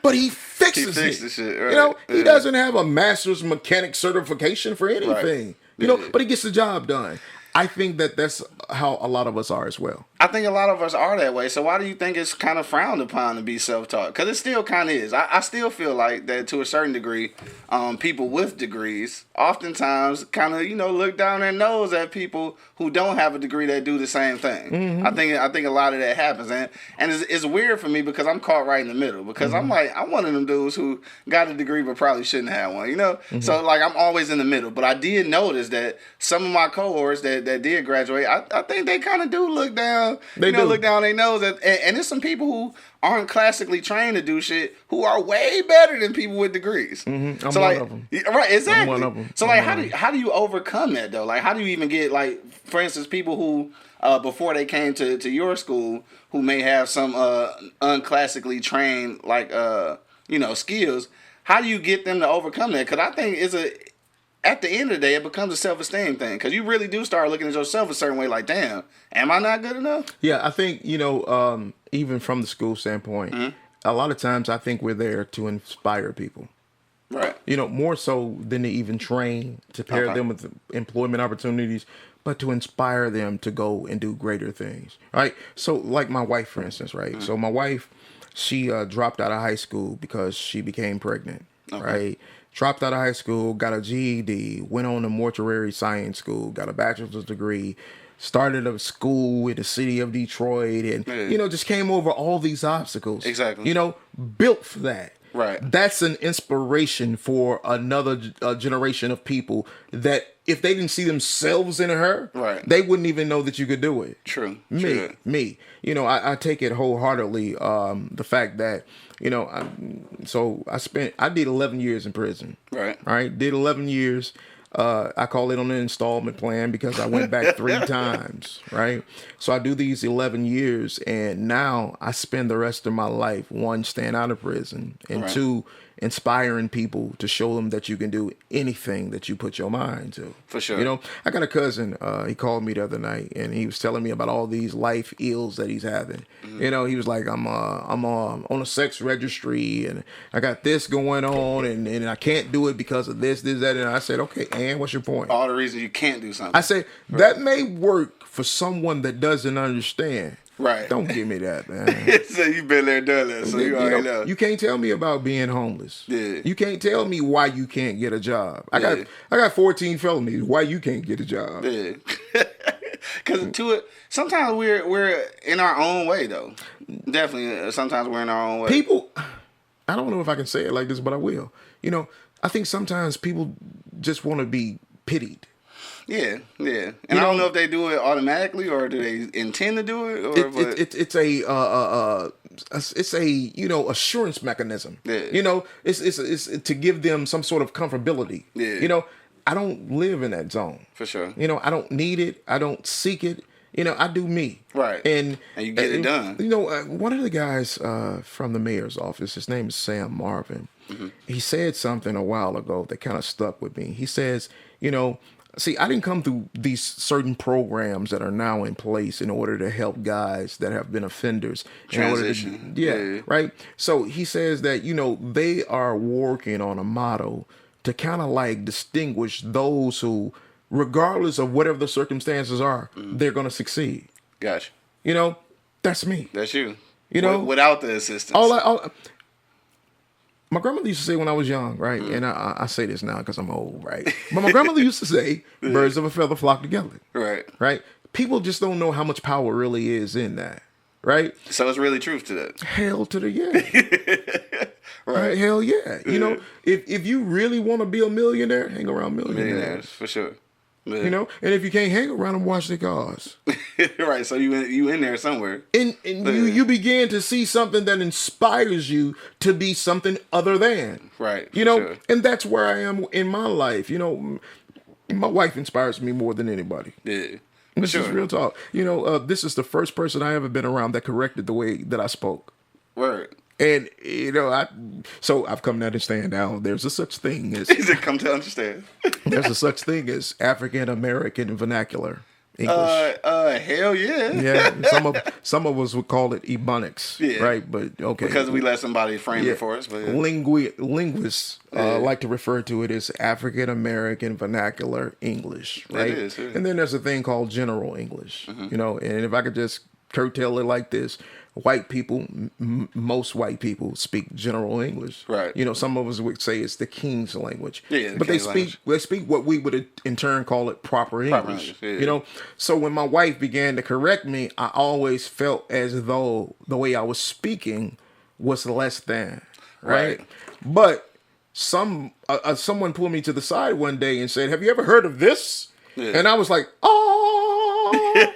but he fixes it. Shit, right. He doesn't have a master's mechanic certification for anything. Right. But he gets the job done. I think that's how a lot of us are as well. I think a lot of us are that way. So why do you think it's kind of frowned upon to be self-taught? Because it still kind of is. I still feel like that to a certain degree, people with degrees oftentimes kind of, look down their nose at people who don't have a degree that do the same thing. Mm-hmm. I think a lot of that happens. And it's weird for me because I'm caught right in the middle. Because I'm one of them dudes who got a degree but probably shouldn't have one, Mm-hmm. So, I'm always in the middle. But I did notice that some of my cohorts that did graduate, I think they kind of do look down. Look down their nose and there's some people who aren't classically trained to do shit who are way better than people with degrees. Mm-hmm. I'm one of them. Right, exactly. I'm one of them. So how do you overcome that though? How do you even get for instance, people who before they came to your school who may have some unclassically trained skills? How do you get them to overcome that? Because I think at the end of the day, it becomes a self-esteem thing because you really do start looking at yourself a certain way. Like, damn, am I not good enough? Yeah, I think even from the school standpoint, a lot of times I think we're there to inspire people. Right. More so than to even train to pair them with employment opportunities, but to inspire them to go and do greater things. Right. So, like my wife, for instance. Right. So my wife, she dropped out of high school because she became pregnant. Right. Dropped out of high school, got a GED, went on to mortuary science school, got a bachelor's degree, started a school in the city of Detroit, and, just came over all these obstacles. Exactly. Built for that. Right. That's an inspiration for another generation of people that if they didn't see themselves in her, they wouldn't even know that you could do it. True. Me. I take it wholeheartedly. The fact that, I did 11 years in prison. Right. All right. Did 11 years. I call it on an installment plan because I went back 3 times, right? So I do these 11 years, and now I spend the rest of my life, 1, staying out of prison, and 2, inspiring people to show them that you can do anything that you put your mind to. For sure. I got a cousin, he called me the other night, and he was telling me about all these life ills that he's having. Mm-hmm. He was like, I'm on a sex registry, and I got this going on, and I can't do it because of this, that, and I said, okay, and what's your point? All the reasons you can't do something. I said, that may work for someone that doesn't understand. Right. Don't give me that, man. So you've been there, done that, so you already know. You can't tell me about being homeless. Yeah. You can't tell me why you can't get a job. I got 14 felonies. Why you can't get a job? Yeah. Because to it, sometimes we're in our own way though. Definitely, sometimes we're in our own way. People, I don't know if I can say it like this, but I will. You know, I think sometimes people just want to be pitied. Yeah, yeah, and I don't know if they do it automatically or do they intend to do it. Or it's a assurance mechanism. Yeah. You know, it's to give them some sort of comfortability. Yeah. You know, I don't live in that zone. For sure. You know, I don't need it. I don't seek it. You know, I do me. Right. And you get it done. You know, one of the guys from the mayor's office, his name is Sam Marvin. Mm-hmm. He said something a while ago that kind of stuck with me. He says, you know, see, I didn't come through these certain programs that are now in place in order to help guys that have been offenders. Transition. Yeah, right? So he says that, you know, they are working on a model to kind of like distinguish those who, regardless of whatever the circumstances are, they're going to succeed. Gotcha. You know, that's me. That's you. You know? Without the assistance. My grandmother used to say when I was young, right? And I say this now because I'm old, right? But my grandmother used to say, birds of a feather flock together. Right. Right? People just don't know how much power really is in that. Right? So it's really truth to that. Hell to the yeah. Right. Hell yeah. You know, if you really want to be a millionaire, hang around millionaires. For sure. Yeah. You know, and if you can't hang around them, watch their cars. Right, so you in there somewhere. And you begin to see something that inspires you to be something other than. Right. You know, and that's where I am in my life. You know, my wife inspires me more than anybody. Yeah. This is real talk. You know, this is the first person I ever been around that corrected the way that I spoke. Word. And, you know, I've come to understand now there's a such thing as... Is it come to understand? There's a such thing as African American vernacular English. Hell yeah. Yeah, some of us would call it Ebonics, right? But, okay. Because we let somebody frame it for us. But Linguists like to refer to it as African American vernacular English, right? It is. And then there's a thing called general English, you know, and if I could just curtail it like this, white people, most white people speak general English. Right. You know, some of us would say it's the King's language. Yeah, but they speak what we would in turn call it proper English. Yeah. You know, so when my wife began to correct me, I always felt as though the way I was speaking was less than. Right. But someone pulled me to the side one day and said, "Have you ever heard of this?" Yeah. And I was like, "Oh."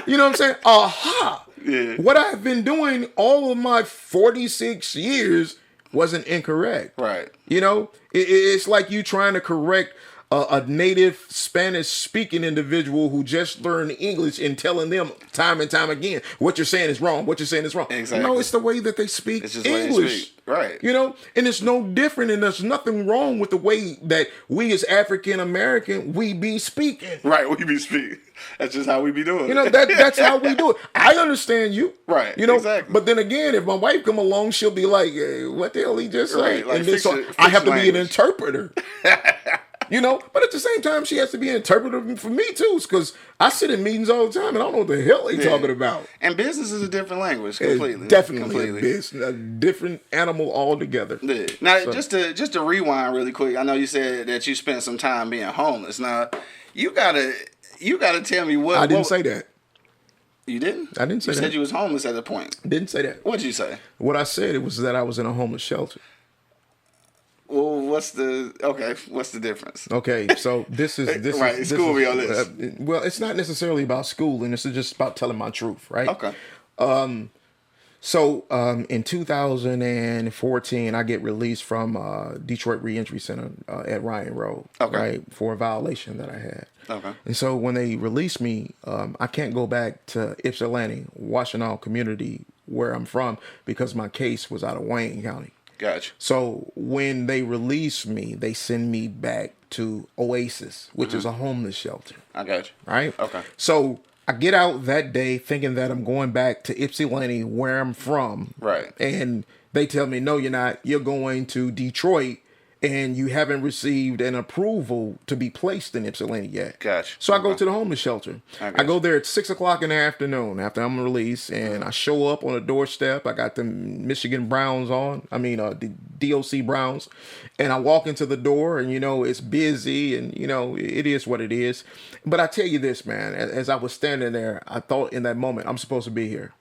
You know what I'm saying? Aha. Yeah. What I've been doing all of my 46 years wasn't incorrect. Right. You know, it's like you trying to correct a native Spanish speaking individual who just learned English and telling them time and time again, what you're saying is wrong. What you're saying is wrong. Exactly. No, it's the way that they speak it's just English. The way they speak. Right. You know, and it's no different, and there's nothing wrong with the way that we as African American, we be speaking. Right, we be speaking. That's just how we be doing it. You know, that's how we do it. I understand you. Right, you know, exactly. But then again, if my wife come along, she'll be like, hey, what the hell he just said? Like, and then I have to be an interpreter. You know, but at the same time, she has to be an interpreter for me too, because I sit in meetings all the time and I don't know what the hell they talking about. And business is a different language, completely. It's definitely a different animal altogether. Yeah. Now, just to rewind really quick, I know you said that you spent some time being homeless. Now, you gotta tell me what. I didn't say that. You didn't? I didn't say that. You said you was homeless at a point. Didn't say that. What'd you say? What I said was that I was in a homeless shelter. Well, what's the difference? Okay, so this is right. School me on this. Well, it's not necessarily about schooling. This is just about telling my truth, right? Okay. So in 2014, I get released from Detroit Reentry Center at Ryan Road, right, for a violation that I had. Okay. And so when they released me, I can't go back to Ypsilanti, Washtenaw community, where I'm from, because my case was out of Wayne County. Gotcha. So when they release me, they send me back to Oasis, which is a homeless shelter. I got you. Right? Okay. So I get out that day thinking that I'm going back to Ypsilanti, where I'm from. Right. And they tell me, no, you're not. You're going to Detroit, and you haven't received an approval to be placed in Ypsilanti yet. Gotcha. So I go to the homeless shelter. I go there at 6 o'clock in the afternoon after I'm released, and I show up on the doorstep. I got the Michigan Browns on. The DOC Browns. And I walk into the door, and, it's busy, and, it is what it is. But I tell you this, man, as I was standing there, I thought in that moment, I'm supposed to be here.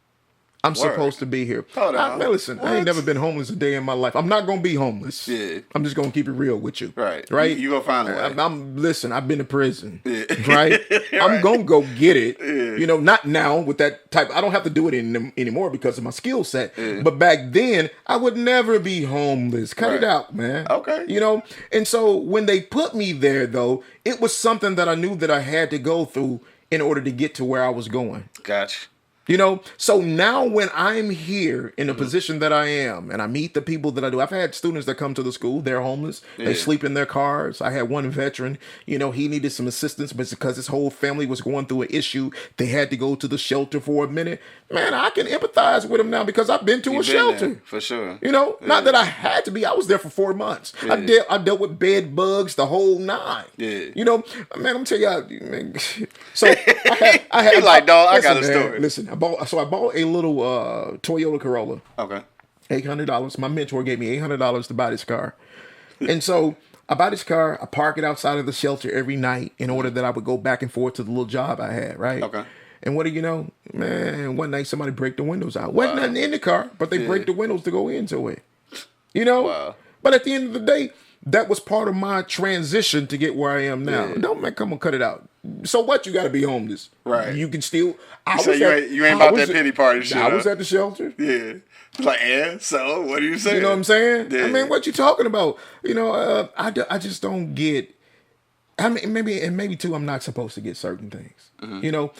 I'm supposed to be here. Hold on. Man, listen, I ain't never been homeless a day in my life. I'm not going to be homeless. Yeah. I'm just going to keep it real with you. Right. Right? You going to find a way. Listen, I've been to prison. Yeah. Right? I'm going to go get it. Yeah. Not now with that type. I don't have to do it anymore because of my skill set. Yeah. But back then, I would never be homeless. Cut it out, man. Okay. And so when they put me there, though, it was something that I knew that I had to go through in order to get to where I was going. Gotcha. So now when I'm here in the position that I am and I meet the people that I do, I've had students that come to the school, they're homeless, they sleep in their cars. I had one veteran, he needed some assistance, but because his whole family was going through an issue, they had to go to the shelter for a minute. Man, I can empathize with him now because I've been to a shelter. There, for sure. Not that I had to be. I was there for 4 months. Yeah. I dealt with bed bugs, the whole nine. Yeah. Man, I'm telling you, man. So I had like, dog, I got a story. Listen, I bought a little Toyota Corolla. Okay. $800. My mentor gave me $800 to buy this car. And so I buy this car, I park it outside of the shelter every night in order that I would go back and forth to the little job I had, right? Okay. And what do you know? Man, one night somebody break the windows out. Wasn't nothing in the car, but they break the windows to go into it. Wow. But at the end of the day, that was part of my transition to get where I am now. Yeah. Don't come on, cut it out. So what? You got to be homeless, right? You can still. You ain't about that pity party shit. I was at the shelter. Yeah. Like, so what are you saying? You know what I'm saying? Yeah. I mean, what you talking about? I just don't get. I mean, maybe too, I'm not supposed to get certain things. Mm-hmm.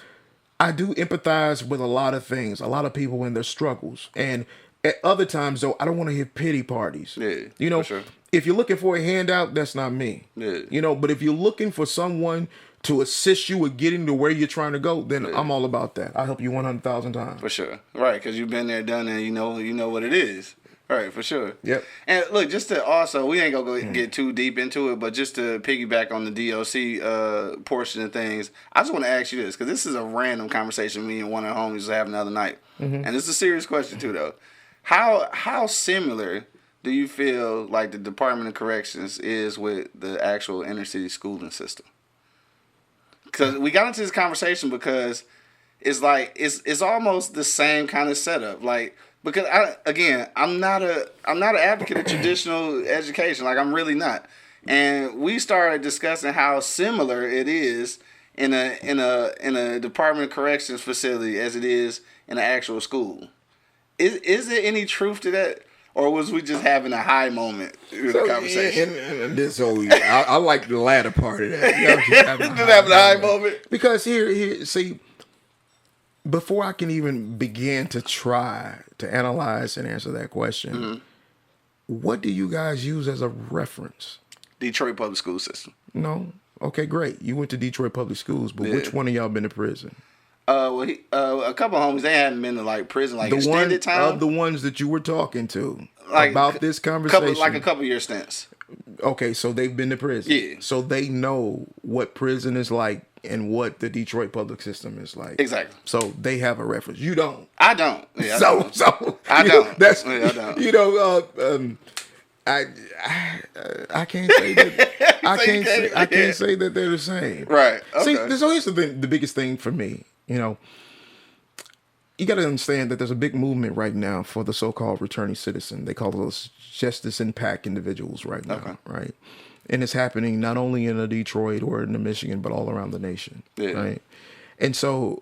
I do empathize with a lot of things, a lot of people in their struggles, and at other times though, I don't want to hear pity parties. Yeah. For sure. If you're looking for a handout, that's not me. Yeah. But if you're looking for someone to assist you with getting to where you're trying to go, then I'm all about that. I'll help you 100,000 times. For sure. Right, because you've been there, done it, and you know what it is. Right, for sure. Yep. And look, just to also, we ain't gonna get too deep into it, but just to piggyback on the DOC portion of things, I just want to ask you this, because this is a random conversation me and one of the homies was having the other night. Mm-hmm. And it's a serious question too, though. How similar do you feel like the Department of Corrections is with the actual inner city schooling system? Because we got into this conversation because it's like it's almost the same kind of setup. Like, because I'm not an advocate of traditional education. Like, I'm really not. And we started discussing how similar it is in a Department of Corrections facility as it is in an actual school. Is there any truth to that? Or was we just having a high moment in the conversation? I like the latter part of that. Just having a high moment. Because here, see, before I can even begin to try to analyze and answer that question, what do you guys use as a reference? Detroit Public School System. No? Okay, great. You went to Detroit Public Schools, but which one of y'all been to prison? A couple of homies, they hadn't been to like prison, like extended time. Of the ones that you were talking to about this conversation, a couple year stints. Okay, so they've been to prison. Yeah. So they know what prison is like and what the Detroit public system is like. Exactly. So they have a reference. You don't. I don't. Yeah, I don't. That's I don't. I can't say that. I can't say that they're the same. Right. Okay. See, so here's the biggest thing for me. You got to understand that there's a big movement right now for the so-called returning citizen. They call those justice impact individuals right now, right? And it's happening not only in Detroit or in Michigan, but all around the nation, right? And so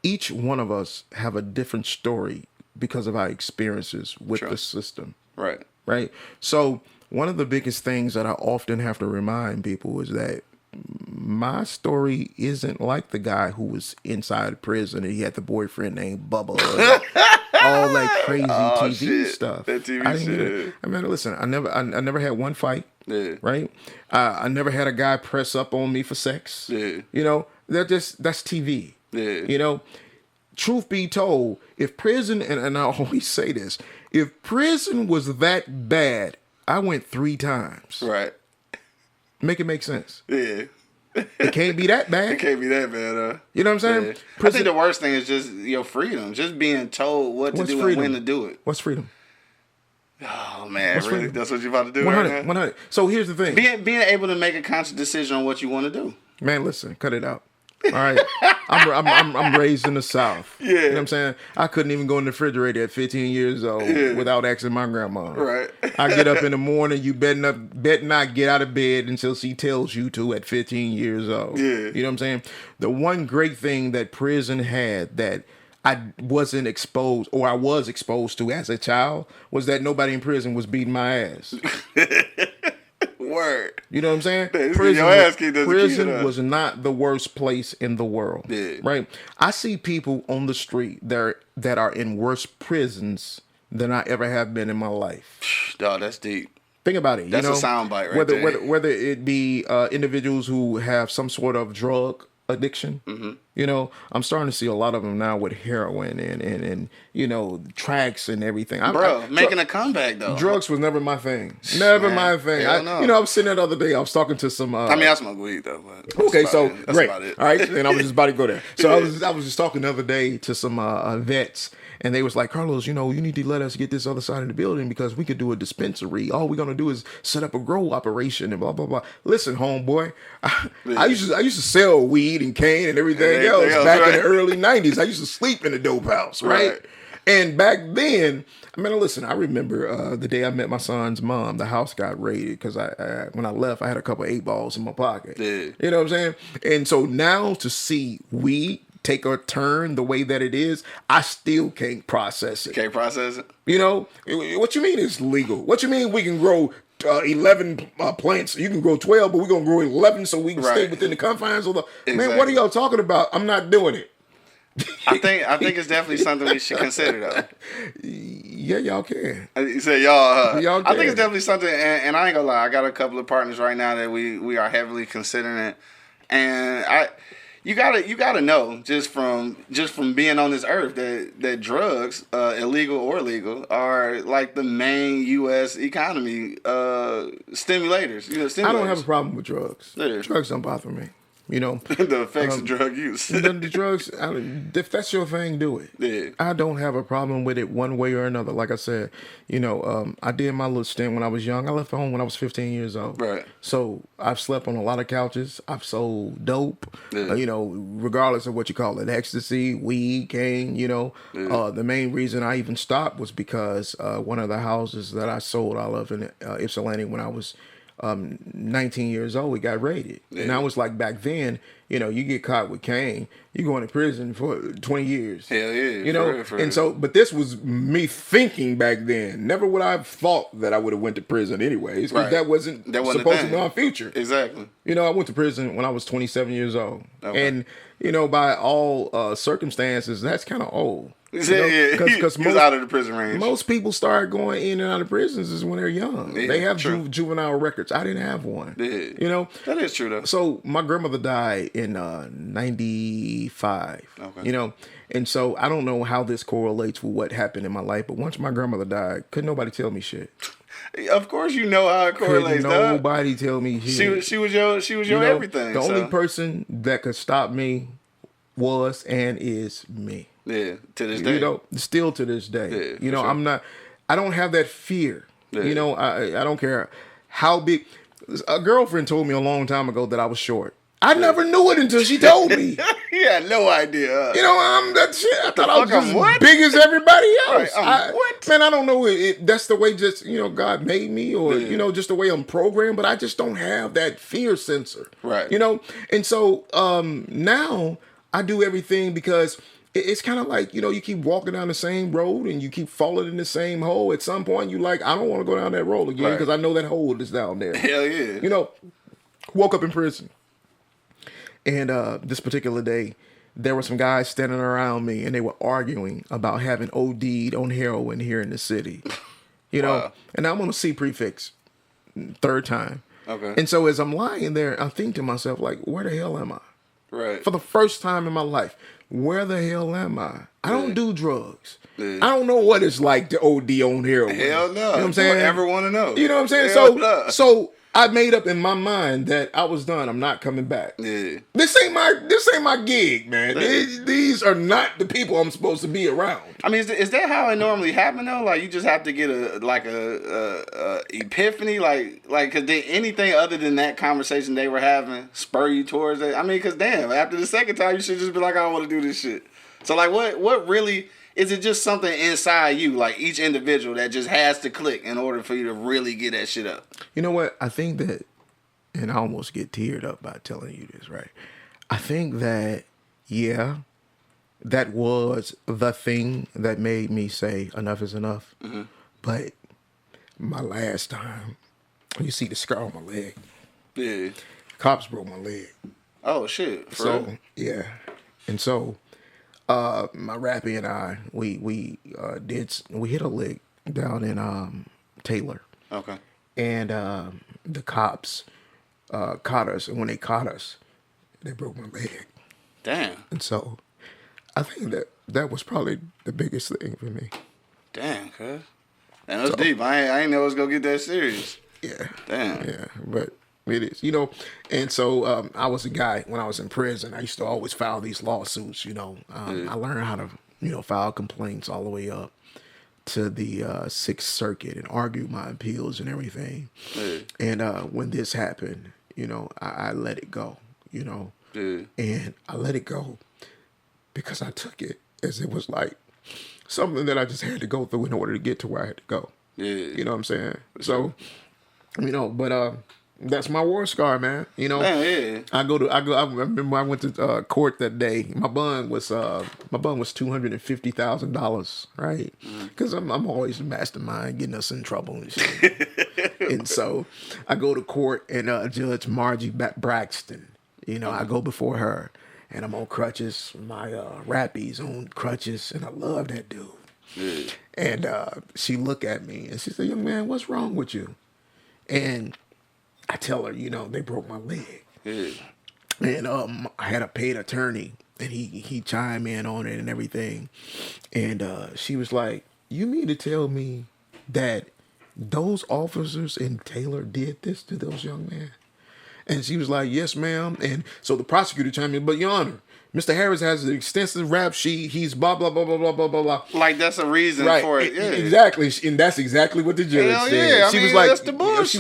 each one of us have a different story because of our experiences with the system. Right. Right. So one of the biggest things that I often have to remind people is that my story isn't like the guy who was inside prison and he had the boyfriend named Bubba. All that crazy TV stuff. That TV shit. I mean, listen, I never had one fight. Yeah. Right. I never had a guy press up on me for sex. Yeah. That's TV. Yeah. Truth be told, if prison, and I always say this, if prison was that bad, I went 3 times. Right. Make it make sense. Yeah. It can't be that bad. It can't be that bad, You know what I'm saying? Yeah. I think the worst thing is just your freedom. Just being told what to do freedom? and when to do it. What's freedom? Oh, man. What's really? freedom? That's what you're about to do 100, right now? 100. So here's the thing. Being able to make a conscious decision on what you want to do. Man, listen, cut it out. All right, I'm raised in the South. Yeah. You know what I'm saying? I couldn't even go in the refrigerator at 15 years old without asking my grandma. Right. I get up in the morning. You better not get out of bed until she tells you to at 15 years old. Yeah. You know what I'm saying? The one great thing that prison had that I wasn't exposed, or I was exposed to as a child, was that nobody in prison was beating my ass. Word. You know what I'm saying? Prison was not the worst place in the world. Yeah. Right? I see people on the street that are in worse prisons than I ever have been in my life. Dog, that's deep. Think about it. That's a soundbite right there. Whether it be individuals who have some sort of drug addiction. Mm-hmm. You know, I'm starting to see a lot of them now with heroin and you know, tracks and everything. Making a comeback though. Drugs was never my thing. Never my thing. You know, I was sitting there the other day. I was talking to some. I smoke weed though. But okay, so great. About it. All right, and I was just about to go there. So I was just talking the other day to some vets. And they was like, Karlos, you know, you need to let us get this other side of the building because we could do a dispensary. All we're gonna do is set up a grow operation and blah blah blah. Listen, homeboy, I used to sell weed and cane and everything else back in the early '90s. I used to sleep in the dope house, right? And back then, I mean, listen, I remember the day I met my son's mom. The house got raided because when I left, I had a couple of 8 balls in my pocket. Yeah. You know what I'm saying? And so now to see weed take a turn the way that it is, I still can't process it. Can't process it? You know? What you mean it's legal? What you mean we can grow 11 plants? You can grow 12, but we're going to grow 11 so we can stay within the confines of the... Exactly. Man, what are y'all talking about? I'm not doing it. I think it's definitely something we should consider, though. Yeah, y'all can. You said y'all. Y'all can. I think it's definitely something, and I ain't gonna lie. I got a couple of partners right now that we are heavily considering it, and you gotta know just from being on this earth that drugs, illegal or legal, are like the main U.S. economy stimulators. I don't have a problem with drugs. Yeah. Drugs don't bother me. You know, the effects of drug use. the drugs, if that's your thing, do it. Yeah. I don't have a problem with it one way or another. Like I said, you know, I did my little stint when I was young. I left home when I was 15 years old. Right. So I've slept on a lot of couches. I've sold dope, you know, regardless of what you call it, ecstasy, weed, cane, you know. Yeah. The main reason I even stopped was because one of the houses that I sold out of in Ypsilanti when I was 19 years old, it got raided. Yeah. And I was like, back then, you know, you get caught with cane, you going to prison for 20 years. Hell yeah. You know? And so, but this was me thinking back then. Never would I have thought that I would have went to prison anyways, because that wasn't supposed to be my future. Exactly. You know, I went to prison when I was 27 years old. Okay. And, you know, by all circumstances, that's kind of old. Because most out of the prison range. Most people start going in and out of prisons is when they're young. Yeah, they have juvenile records. I didn't have one. Yeah. You know, that is true though. So my grandmother died in 95. Okay. You know, and so I don't know how this correlates with what happened in my life. But once my grandmother died, couldn't nobody tell me shit. Of course, you know how it correlates. Couldn't nobody tell me shit. She was your everything. The only person that could stop me was and is me. Yeah, to this day. You know, still to this day. Yeah, you know, I don't have that fear. Yeah. You know, I don't care how big. A girlfriend told me a long time ago that I was short. I never knew it until she told me. He had no idea. You know, I'm that shit. I thought I was just as big as everybody else. Right, what? Man, I don't know. That's the way just, you know, God made me or, you know, just the way I'm programmed. But I just don't have that fear sensor. Right. You know, and so now I do everything because it's kind of like, you know, you keep walking down the same road and you keep falling in the same hole. At some point, you like, I don't want to go down that road again because I know that hole is down there. Hell yeah. You know, woke up in prison. And this particular day, there were some guys standing around me and they were arguing about having OD'd on heroin here in the city. You know, and I'm on a C prefix, 3rd time. Okay. And so as I'm lying there, I'm thinking to myself, like, where the hell am I? Right. For the first time in my life, where the hell am I? I don't do drugs. Yeah. I don't know what it's like to OD on heroin. Hell no. You know what I'm saying? Don't ever want to know. You know what I'm saying? Hell So I made up in my mind that I was done. I'm not coming back. Yeah. This ain't my gig, man. These are not the people I'm supposed to be around. I mean, is that how it normally happen though? Like you just have to get a epiphany, like cause did anything other than that conversation they were having spur you towards it? I mean, cause damn, after the second time you should just be like, I don't want to do this shit. So like, what really is it? Just something inside you, like each individual that just has to click in order for you to really get that shit up. You know what? I think that, and I almost get teared up by telling you this, right? I think that, yeah, that was the thing that made me say enough is enough. Mm-hmm. But my last time, you see the scar on my leg. Yeah. Cops broke my leg. Oh shit. So yeah. And so my rappy and I, we hit a lick down in Taylor. Okay. And the cops caught us, and when they caught us, they broke my leg. Damn. And so I think that was probably the biggest thing for me. Damn, cuz. And that's deep. I ain't know it was gonna get that serious. Yeah. Damn. Yeah, but it is, you know. And so I was a guy when I was in prison. I used to always file these lawsuits. You know, I learned how to file complaints all the way up to the Sixth Circuit and argue my appeals and everything. Yeah. And when this happened, you know, I let it go. You know, and I let it go because I took it as it was like something that I just had to go through in order to get to where I had to go. Yeah. You know what I'm saying? So, you know, but that's my war scar, man. You know, yeah. I remember I went to court that day. My bond was $250,000, right? Because I'm always the mastermind getting us in trouble and shit. And so I go to court and Judge Margie Braxton, you know, I go before her. And I'm on crutches. My rappy's on crutches, and I love that dude. Yeah. And she looked at me, and she said, "Young man, what's wrong with you?" And I tell her, you know, they broke my leg. Yeah. And I had a paid attorney, and he chimed in on it and everything. And she was like, "You mean to tell me that those officers in Taylor did this to those young men?" And she was like, "Yes, ma'am." And so the prosecutor chimed in, "But Your Honor, Mr. Harris has an extensive rap sheet. He's blah, blah, blah, blah, blah, blah, blah, blah." Like that's a reason for it. Yeah. Exactly. And that's exactly what the judge Hell said. Yeah. She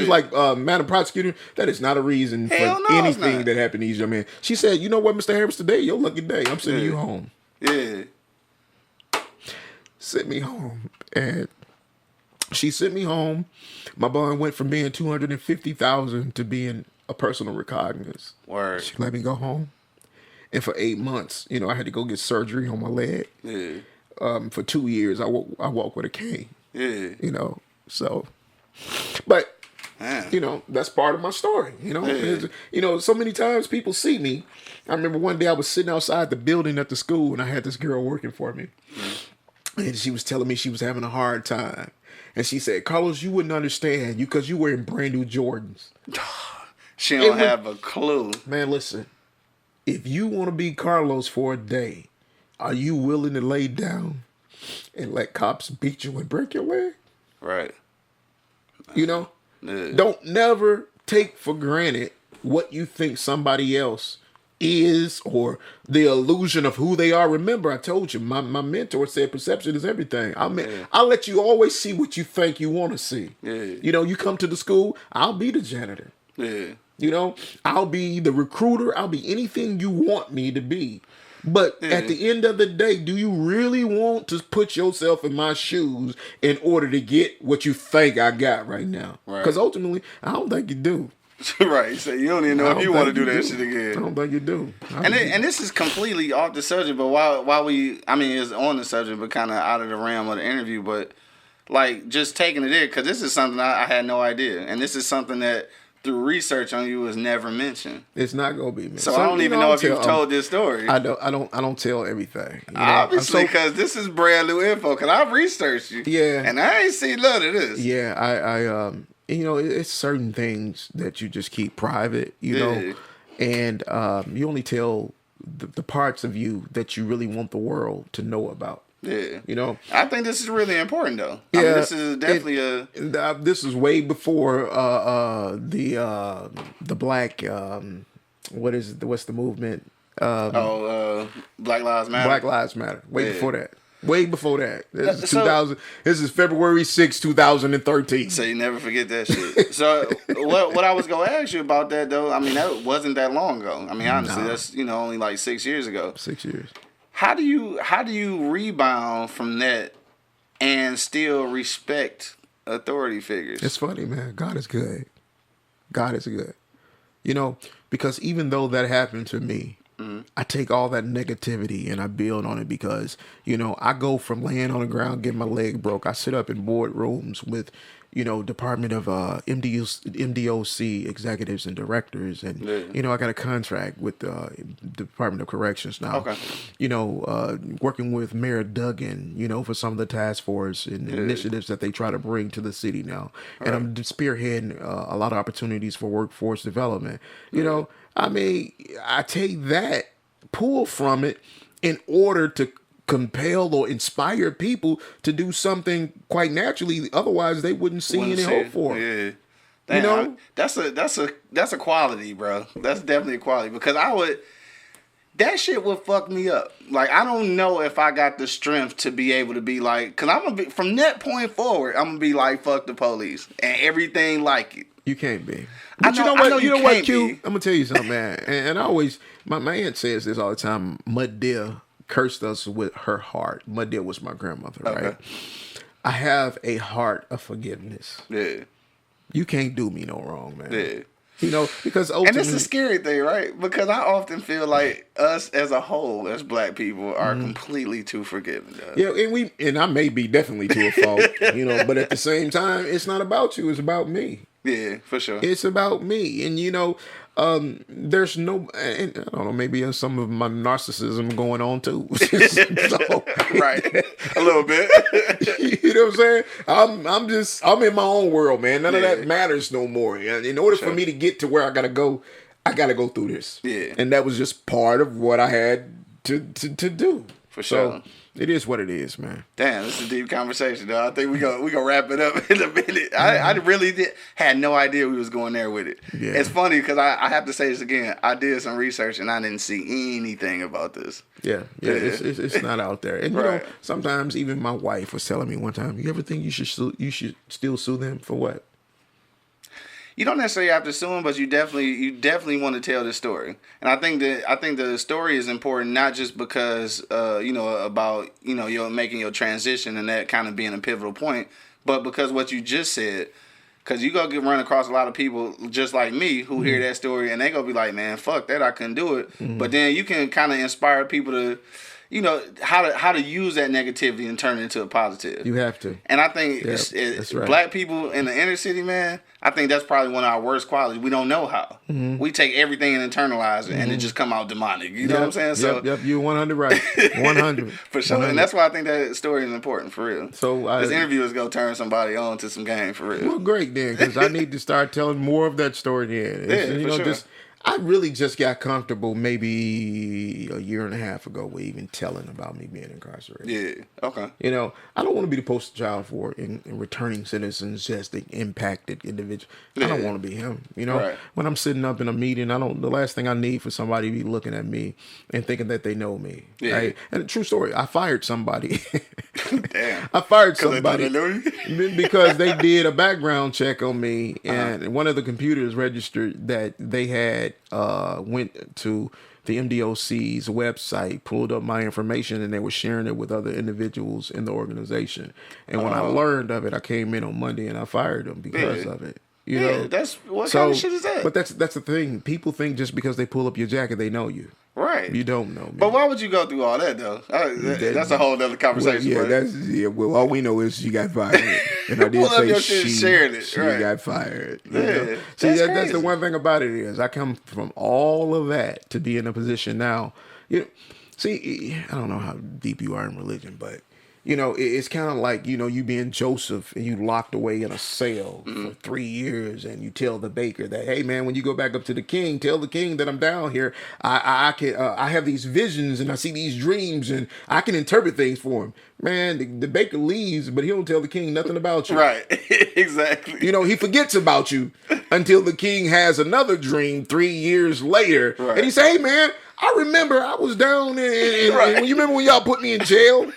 was like, "Madam Prosecutor, that is not a reason for anything that happened to these young men." She said, "You know what, Mr. Harris, today, your lucky day. I'm sending you home." Yeah. Sent me home. And she sent me home. My bond went from being $250,000 to being a personal recognizance. Word. She let me go home. And for 8 months, you know, I had to go get surgery on my leg. Yeah. For 2 years, I walk with a cane. Yeah. You know, so, but, you know, that's part of my story. You know, you know, so many times people see me. I remember one day I was sitting outside the building at the school, and I had this girl working for me. And she was telling me she was having a hard time. And she said, "Karlos, you wouldn't understand because you wearing brand new Jordans." She don't have a clue. Man, listen. If you want to be Karlos for a day, are you willing to lay down and let cops beat you and break your leg? Right. You know? Yeah. Don't never take for granted what you think somebody else is or the illusion of who they are. Remember, I told you, my mentor said perception is everything. I'll let you always see what you think you want to see. Yeah. You know, you come to the school, I'll be the janitor. Yeah. You know, I'll be the recruiter. I'll be anything you want me to be. But at the end of the day, do you really want to put yourself in my shoes in order to get what you think I got right now? Because ultimately, I don't think you do. Right. So you don't even know if you want to do that shit again. I don't think you do. And this is completely off the subject, but while it's on the subject, but kind of out of the realm of the interview, but like just taking it in, because this is something I had no idea. And this is something that through research on you was never mentioned. It's not gonna be mentioned. So I don't even know if you've told this story. I don't tell everything. You know? Obviously, because this is brand new info. Because I've researched you. Yeah. And I ain't seen none of this. Yeah, I you know, it's certain things that you just keep private. You know, and you only tell the parts of you that you really want the world to know about. Yeah. You know? I think this is really important, though. Yeah. I mean, this is definitely this is way before the black, what's the movement? Black Lives Matter. Black Lives Matter. Way before that. Way before that. This is So- 2000. This is February 6, 2013. So you never forget that shit. So what I was gonna ask you about that though, I mean that wasn't that long ago. I mean honestly, that's only like 6 years ago. 6 years. How do you rebound from that and still respect authority figures? It's funny, man. God is good. God is good. You know, because even though that happened to me, I take all that negativity and I build on it because, I go from laying on the ground, getting my leg broke. I sit up in boardrooms with, Department of MDOC executives and directors. And, I got a contract with the Department of Corrections now. Okay. Working with Mayor Duggan, for some of the task force and initiatives that they try to bring to the city now. And I'm spearheading a lot of opportunities for workforce development. I mean, I take that, pull from it in order to compel or inspire people to do something quite naturally. Otherwise, they wouldn't see any hope for it. Yeah. Damn, that's a quality, bro. That's definitely a quality because that shit would fuck me up. Like, I don't know if I got the strength to be able to be like, because I'm going to be, from that point forward, I'm going to be like, fuck the police and everything like it. You can't be. But you know what? You know what, Q? Be. I'm gonna tell you something, man. And I always, my aunt says this all the time. Mud Deer cursed us with her heart. Mud Deer was my grandmother, right? I have a heart of forgiveness. Yeah. You can't do me no wrong, man. Yeah. Because ultimately, and it's a scary thing, right? Because I often feel like us as a whole, as black people, are completely too forgiving. Yeah, and I may be definitely to a fault, but at the same time, it's not about you. It's about me. Yeah, for sure. It's about me. And, there's no, and I don't know, maybe some of my narcissism going on too. So, right. A little bit. You know what I'm saying? I'm in my own world, man. None of that matters no more. In order for me to get to where I got to go through this. Yeah. And that was just part of what I had to do. For sure. So, it is what it is, man. Damn, this is a deep conversation, though. I think we gonna wrap it up in a minute. I really had no idea we was going there with it. Yeah. It's funny because I have to say this again. I did some research and I didn't see anything about this. Yeah. It's not out there. And sometimes even my wife was telling me one time, "You ever think you should still sue them for what?" You don't necessarily have to sue them, but you definitely want to tell the story. And I think the story is important, not just because about you're making your transition and that kind of being a pivotal point, but because what you just said. Because you go run across a lot of people just like me who hear that story and they go be like, man, fuck that, I couldn't do it. But then you can kind of inspire people to, how to use that negativity and turn it into a positive. You have to. And I think that's right. Black people in the inner city, man, I think that's probably one of our worst qualities. We don't know how. We take everything and internalize it and it just come out demonic. You know what I'm saying? So yep, you're 100 right. 100. For sure. 100. And that's why I think that story is important, for real. So this interview is going to turn somebody on to some game, for real. Well, great then, because I need to start telling more of that story then. For sure. I really just got comfortable maybe a year and a half ago with even telling about me being incarcerated. Yeah, okay. I don't want to be the poster child for in returning citizens, just the impacted individual. I don't want to be him. Right. When I'm sitting up in a meeting, the last thing I need for somebody to be looking at me and thinking that they know me. Yeah. Right? And a true story, I fired somebody. Damn. I fired somebody they because they did a background check on me, and one of the computers registered that they had went to the MDOC's website, pulled up my information, and they were sharing it with other individuals in the organization. And when I learned of it, I came in on Monday and I fired them because of it. That's what kind of shit is that? But that's the thing. People think just because they pull up your jacket, they know you. Right. You don't know me. But why would you go through all that, though? That's a whole other conversation. Well, all we know is she got fired. And I did say she got fired. Yeah. See, that's the one thing about it is I come from all of that to be in a position now. See, I don't know how deep you are in religion, but it's kind of like, you being Joseph and you locked away in a cell for 3 years, and you tell the baker that, hey man, when you go back up to the king, tell the king that I'm down here. I have these visions and I see these dreams and I can interpret things for him. Man, the baker leaves, but he don't tell the king nothing about you. Right. Exactly. He forgets about you until the king has another dream 3 years later. Right. And he say, hey man, I remember I was down in Right. you remember when y'all put me in jail?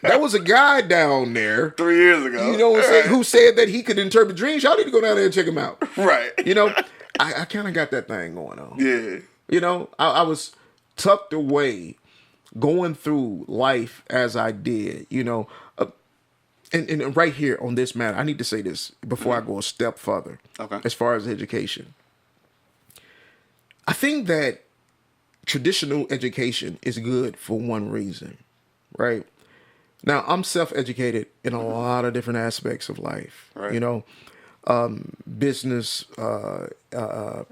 That was a guy down there 3 years ago. Who said that he could interpret dreams. Y'all need to go down there and check him out. Right. I kind of got that thing going on. Yeah. I was tucked away going through life as I did, and right here on this matter, I need to say this before I go a step further. Okay. As far as education. I think that traditional education is good for one reason, right? Now, I'm self-educated in a lot of different aspects of life, right. Business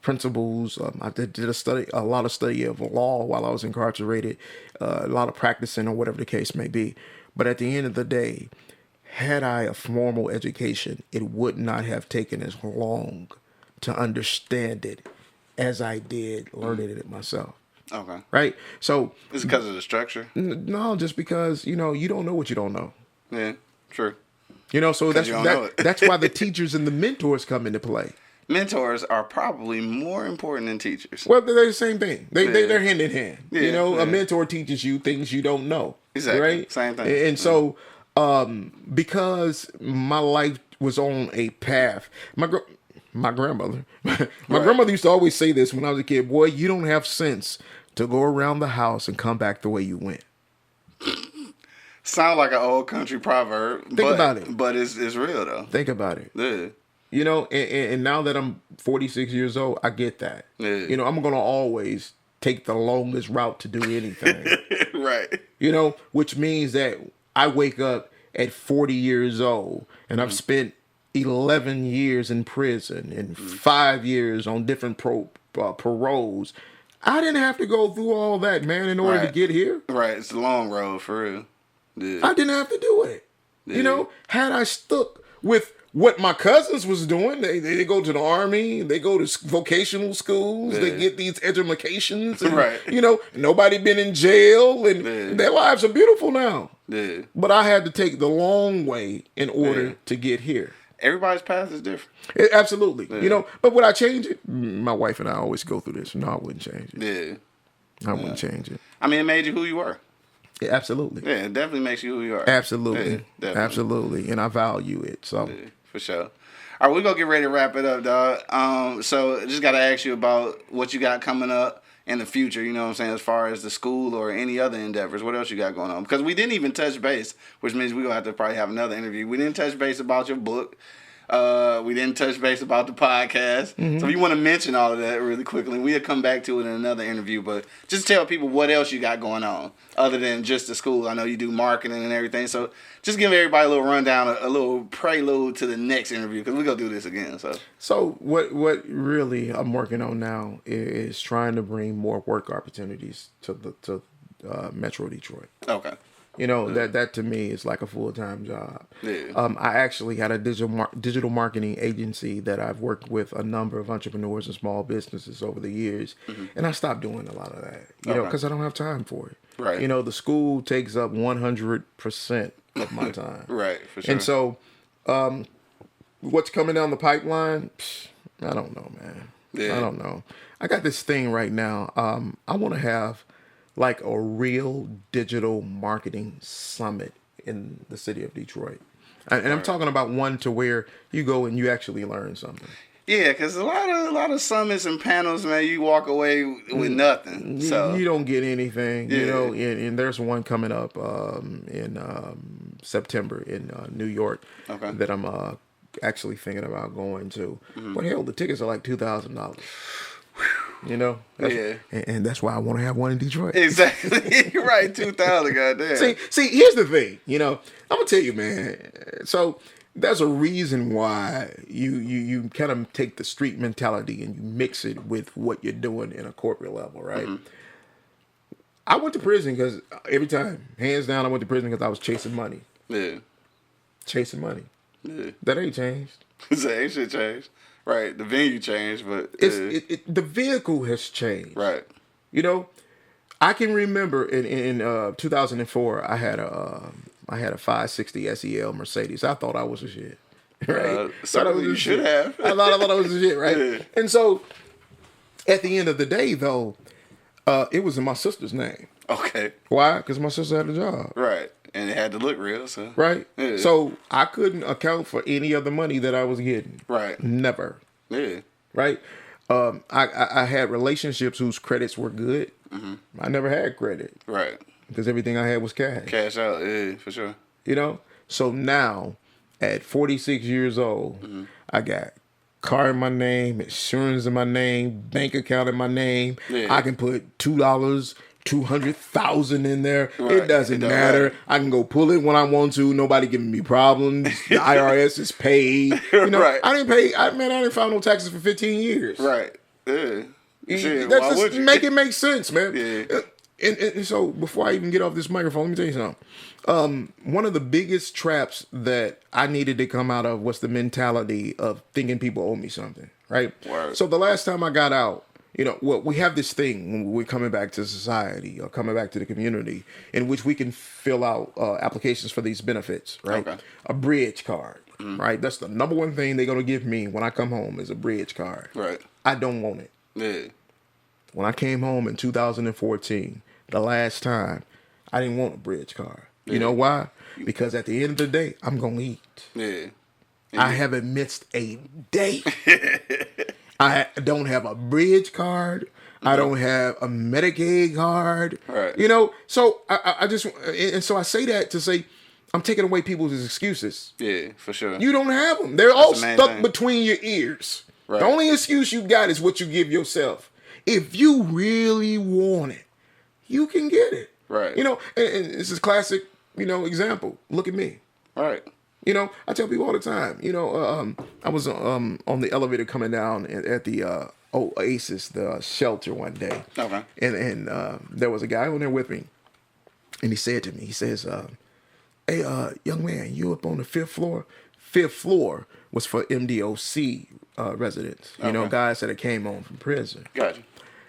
principles. I did a lot of study of law while I was incarcerated, a lot of practicing or whatever the case may be. But at the end of the day, had I a formal education, it would not have taken as long to understand it as I did learning it myself. Okay. Right? So it's because of the structure? No, just because, you don't know what you don't know. Yeah, true. So that's why the teachers and the mentors come into play. Mentors are probably more important than teachers. Well, they're the same thing. They're hand in hand. Yeah, A mentor teaches you things you don't know. Exactly. Right? Same thing. And so, because my life was on a path, my grandmother, grandmother used to always say this when I was a kid, boy, you don't have sense to go around the house and come back the way you went. Sound like an old country proverb. Think about it. But it's real, though. Think about it. Yeah. And now that I'm 46 years old, I get that. Yeah. I'm going to always take the longest route to do anything. Right. Which means that I wake up at 40 years old and I've spent 11 years in prison and 5 years on different paroles. I didn't have to go through all that, man, in order to get here. Right. It's a long road, for real. Yeah. I didn't have to do it. Yeah. Had I stuck with what my cousins was doing, they go to the army, they go to vocational schools, they get these educations, and, right. Nobody been in jail, and their lives are beautiful now. Yeah. But I had to take the long way in order to get here. Everybody's path is different. Absolutely. Yeah. But would I change it? My wife and I always go through this. No, I wouldn't change it. Yeah. I wouldn't change it. I mean, it made you who you were. Yeah, absolutely. Yeah, it definitely makes you who you are. Absolutely. Yeah, absolutely. And I value it. So. Yeah, for sure. All right, we're going to get ready to wrap it up, dog. So just got to ask you about what you got coming up in the future, you know what I'm saying, as far as the school or any other endeavors. What else you got going on? Because we didn't even touch base, which means we're going to have to probably have another interview. We didn't touch base about your book. We didn't touch base about the podcast. So if you want to mention all of that really quickly, we'll come back to it in another interview. But just tell people what else you got going on other than just the school. I know you do marketing and everything. So just give everybody a little rundown, a little prelude to the next interview, because we're going to do this again. So what really I'm working on now is trying to bring more work opportunities to Metro Detroit. Okay. That to me is like a full-time job. Yeah. I actually had a digital marketing agency that I've worked with a number of entrepreneurs and small businesses over the years, and I stopped doing a lot of that, because I don't have time for it. Right. The school takes up 100% of my time. Right, for sure. And so, what's coming down the pipeline? I don't know, man. Yeah. I don't know. I got this thing right now. I want to have like a real digital marketing summit in the city of Detroit. And I'm talking about one to where you go and you actually learn something. Yeah, because a lot of summits and panels, man, you walk away with nothing. So you don't get anything, and there's one coming up in September in New York that I'm actually thinking about going to. But hell, the tickets are like $2,000. And that's why I want to have one in Detroit. Exactly. You're right, 2,000, goddamn. See, here's the thing. I'm gonna tell you, man. So there's a reason why you kind of take the street mentality and you mix it with what you're doing in a corporate level, right? I went to prison because every time, hands down, I went to prison because I was chasing money. Yeah. Chasing money. Yeah. That ain't changed. Ain't shit changed. Right. The venue changed, but The vehicle has changed. Right. You know, I can remember in 2004, I had a 560 SEL Mercedes. I thought I was a shit. Right. Certainly you should have. I thought I was a shit. Right. Yeah. And so, at the end of the day, though, it was in my sister's name. Okay. Why? Because my sister had a job. Right. And it had to look real, so. Right. Yeah. So I couldn't account for any of the money that I was getting. Right. Never. Yeah. Right. I had relationships whose credits were good. Mm-hmm. I never had credit. Right. Because everything I had was cash. Cash out, yeah, for sure. You know? So now, at 46 years old, Mm-hmm. I got car in my name, insurance in my name, bank account in my name. Yeah. I can put $2, 200,000 in there. Right. It doesn't matter. I can go pull it when I want to. Nobody giving me problems. The IRS is paid. You know, Right. I didn't file no taxes for 15 years. Right. Yeah. Shit, That's why just would you? make it make sense, man. Yeah. And so before I even get off this microphone, let me tell you something. One of the biggest traps that I needed to come out of was the mentality of thinking people owe me something, right? Word. So the last time I got out, you know, well, we have this thing when we're coming back to society or coming back to the community in which we can fill out applications for these benefits, right? Okay. A bridge card, right? That's the number one thing they're going to give me when I come home is a bridge card. Right. I don't want it. Yeah. When I came home in 2014, the last time, I didn't want a bridge card. Yeah. You know why? Because at the end of the day, I'm going to eat. Yeah. I haven't missed a day. I don't have a bridge card. I don't have a Medicaid card. Right. You know, so I just, and so I say that to say, I'm taking away people's excuses. Yeah, for sure. You don't have them. They're all the main stuck thing. between your ears. Right. The only excuse you got is what you give yourself. If you really want it, you can get it. Right. You know, and this is a classic, you know, example. Look at me. Right. You know, I tell people all the time, you know, I was on the elevator coming down at the Oasis, the shelter one day. Okay. And there was a guy on there with me. And he said to me, he says, hey, young man, you up on the fifth floor? Fifth floor was for MDOC residents. You know, guys that came home from prison. Gotcha.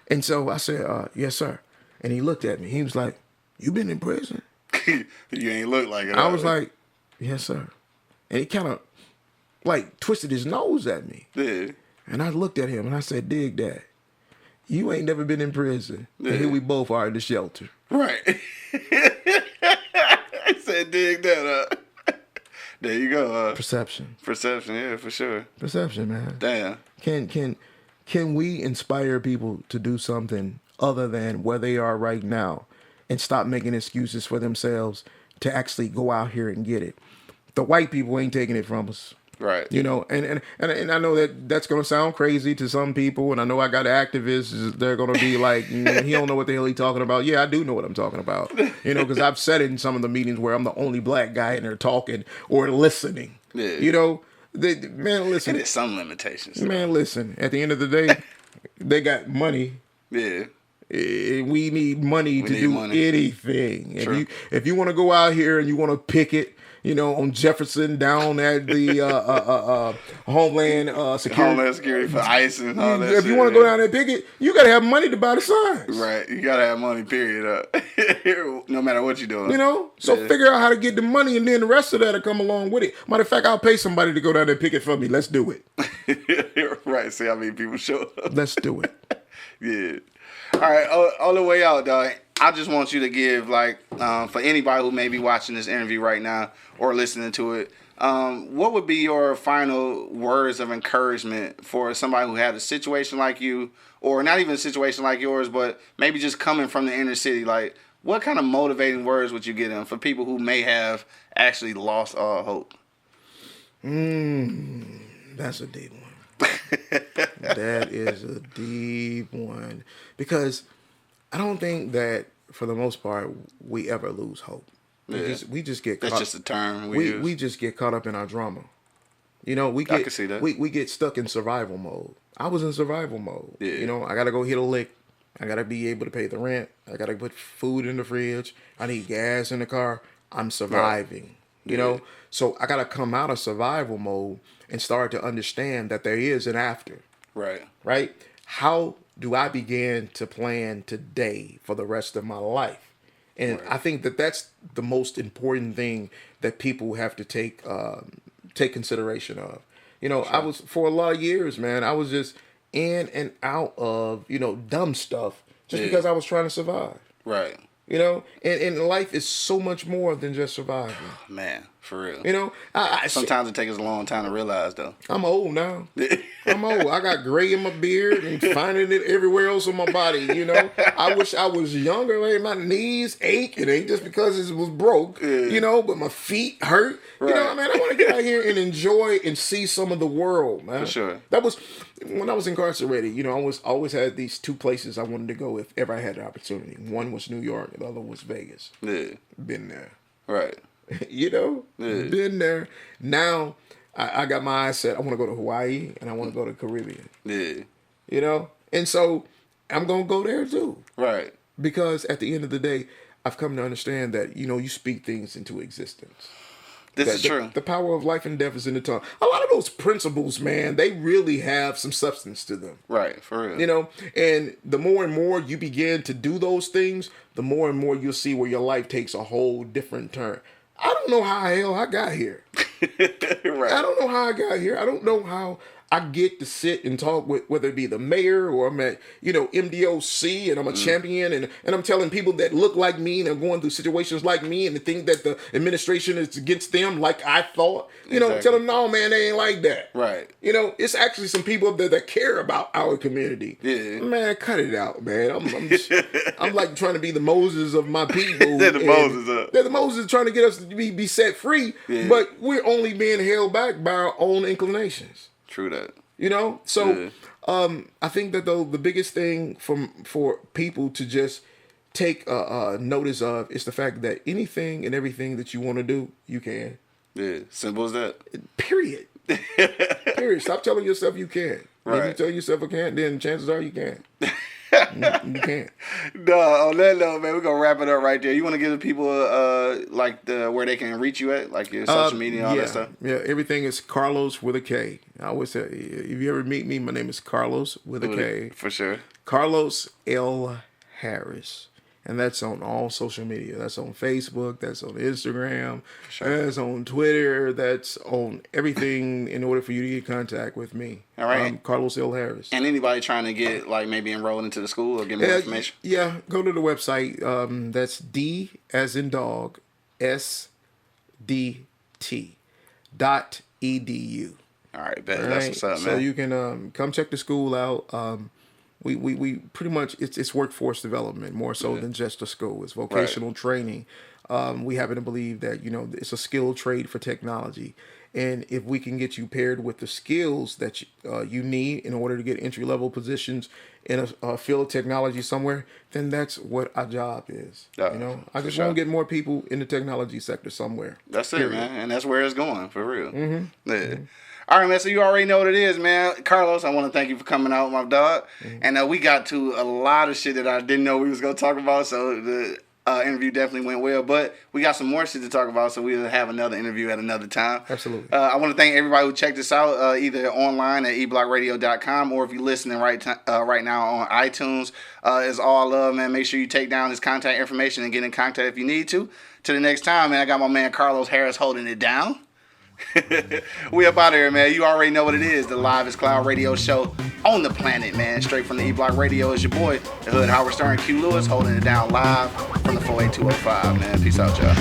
And so I said, yes, sir. And he looked at me. He was like, you been in prison? You ain't look like it. I was like, yes, sir. And he kind of like twisted his nose at me. Yeah. And I looked at him and I said, dig that. You ain't never been in prison. Yeah. And here we both are in the shelter. Right. I said, dig that up. There you go. Perception. Perception, yeah, for sure. Perception, man. Damn. Can we inspire people to do something other than where they are right now and stop making excuses for themselves to actually go out here and get it? The white people ain't taking it from us. Right. You know, and I know that's going to sound crazy to some people, and I know I got activists, they're going to be like, he don't know what the hell he's talking about. Yeah, I do know what I'm talking about. You know, because I've said it in some of the meetings where I'm the only black guy in there talking or listening. Yeah. You know, man, listen. There's some limitations. Man, listen. At the end of the day, they got money. Yeah. We need money to need do money. anything. True. If you want to go out here and you want to picket, you know, on Jefferson down at the Homeland Security. Homeland Security for ICE and all that If you want to go down there and picket, you got to have money to buy the signs. Right. You got to have money, period. No matter what you're doing. You know? So figure out how to get the money, and then the rest of that will come along with it. Matter of fact, I'll pay somebody to go down there and picket for me. Let's do it. Right. See how many people show up. Let's do it. Yeah. All right. On the way out, dog, I just want you to give, like, for anybody who may be watching this interview right now or listening to it, what would be your final words of encouragement for somebody who had a situation like you, or not even a situation like yours, but maybe just coming from the inner city? Like, what kind of motivating words would you give them for people who may have actually lost all hope? That's a deep one. That is a deep one. Because I don't think that, for the most part, we ever lose hope. We just get caught. That's just a term we use. We just get caught up in our drama. You know, I can see that. We get stuck in survival mode. I was in survival mode. Yeah. You know, I got to go hit a lick. I got to be able to pay the rent. I got to put food in the fridge. I need gas in the car. I'm surviving. You know, so I gotta come out of survival mode and start to understand that there is an after. Right. Right? How do I begin to plan today for the rest of my life? And I think that that's the most important thing that people have to take consideration of. You know, I was for a lot of years, man, I was just in and out of, dumb stuff just because I was trying to survive. Right. You know, and life is so much more than just surviving. Man, for real. You know, sometimes it takes us a long time to realize, though. I'm old now. I'm old. I got gray in my beard and finding it everywhere else on my body. You know, I wish I was younger. Like, my knees ache. It ain't just because it was broke. But my feet hurt. Right. You know, man, I want to get out here and enjoy and see some of the world, man. For sure. That was when I was incarcerated. I always had these two places I wanted to go if ever I had the opportunity. One was New York, the other was Vegas. Yeah. Been there. Right. Been there. Now I got my eyes set. I want to go to Hawaii and I want to go to the Caribbean. Yeah. And so I'm gonna go there too. Right. Because at the end of the day, I've come to understand that you speak things into existence. This is true. The power of life and death is in the tongue. A lot of those principles, man, they really have some substance to them. Right, for real. And the more and more you begin to do those things, the more and more you'll see where your life takes a whole different turn. I don't know how the hell I got here. Right. I don't know how I got here. I don't know how I get to sit and talk with, whether it be the mayor or I'm at, MDOC and I'm a champion and I'm telling people that look like me and are going through situations like me and they think that the administration is against them like I thought. Tell them, no, man, they ain't like that. Right. It's actually some people that care about our community. Yeah. Man, cut it out, man. I'm like trying to be the Moses of my people. They're the Moses. They're the Moses trying to get us to be set free, but we're only being held back by our own inclinations. True that. So I think that the biggest thing for people to just take notice of is the fact that anything and everything that you want to do, you can. Yeah, simple as that. Period. Period. Stop telling yourself you can't. Right. If you tell yourself you can't, then chances are you can't. You can't. No, on that note, man, we're gonna wrap it up right there. You want to give the people where they can reach you at, like your social media and all that stuff? Yeah, everything is Karlos with a K. I always say, if you ever meet me, my name is Karlos with a K. For sure. Karlos L. Harris. And that's on all social media. That's on Facebook. That's on Instagram. Sure. That's on Twitter. That's on everything in order for you to get in contact with me. All right. Karlos L. Harris. And anybody trying to get, maybe enrolled into the school or get more information? Yeah, go to the website. That's D as in dog, SDT.edu. All right, bet. That's what's up, man. So you can come check the school out. We pretty much it's workforce development more so than just a school. It's vocational training. We happen to believe that it's a skilled trade for technology, and if we can get you paired with the skills that you need in order to get entry level positions in a field of technology somewhere, then that's what our job is. I just want to get more people in the technology sector somewhere. That's it, man, and that's where it's going for real. Mm-hmm. Yeah. Mm-hmm. All right, man, so you already know what it is, man. Karlos, I want to thank you for coming out, my dog. Mm-hmm. And we got to a lot of shit that I didn't know we was going to talk about, so the interview definitely went well. But we got some more shit to talk about, so we'll have another interview at another time. Absolutely. I want to thank everybody who checked us out, either online at eblockradio.com or if you're listening right now on iTunes. It's all love, man. Make sure you take down his contact information and get in contact if you need to. Till the next time, man, I got my man Karlos Harris holding it down. We up out of here, man. You already know what it is. The Live is Cloud radio show on the planet, man. Straight from the E-Block Radio is your boy, the Hood Howard Stern, Q Lewis, holding it down live from the 48205, man. Peace out, y'all.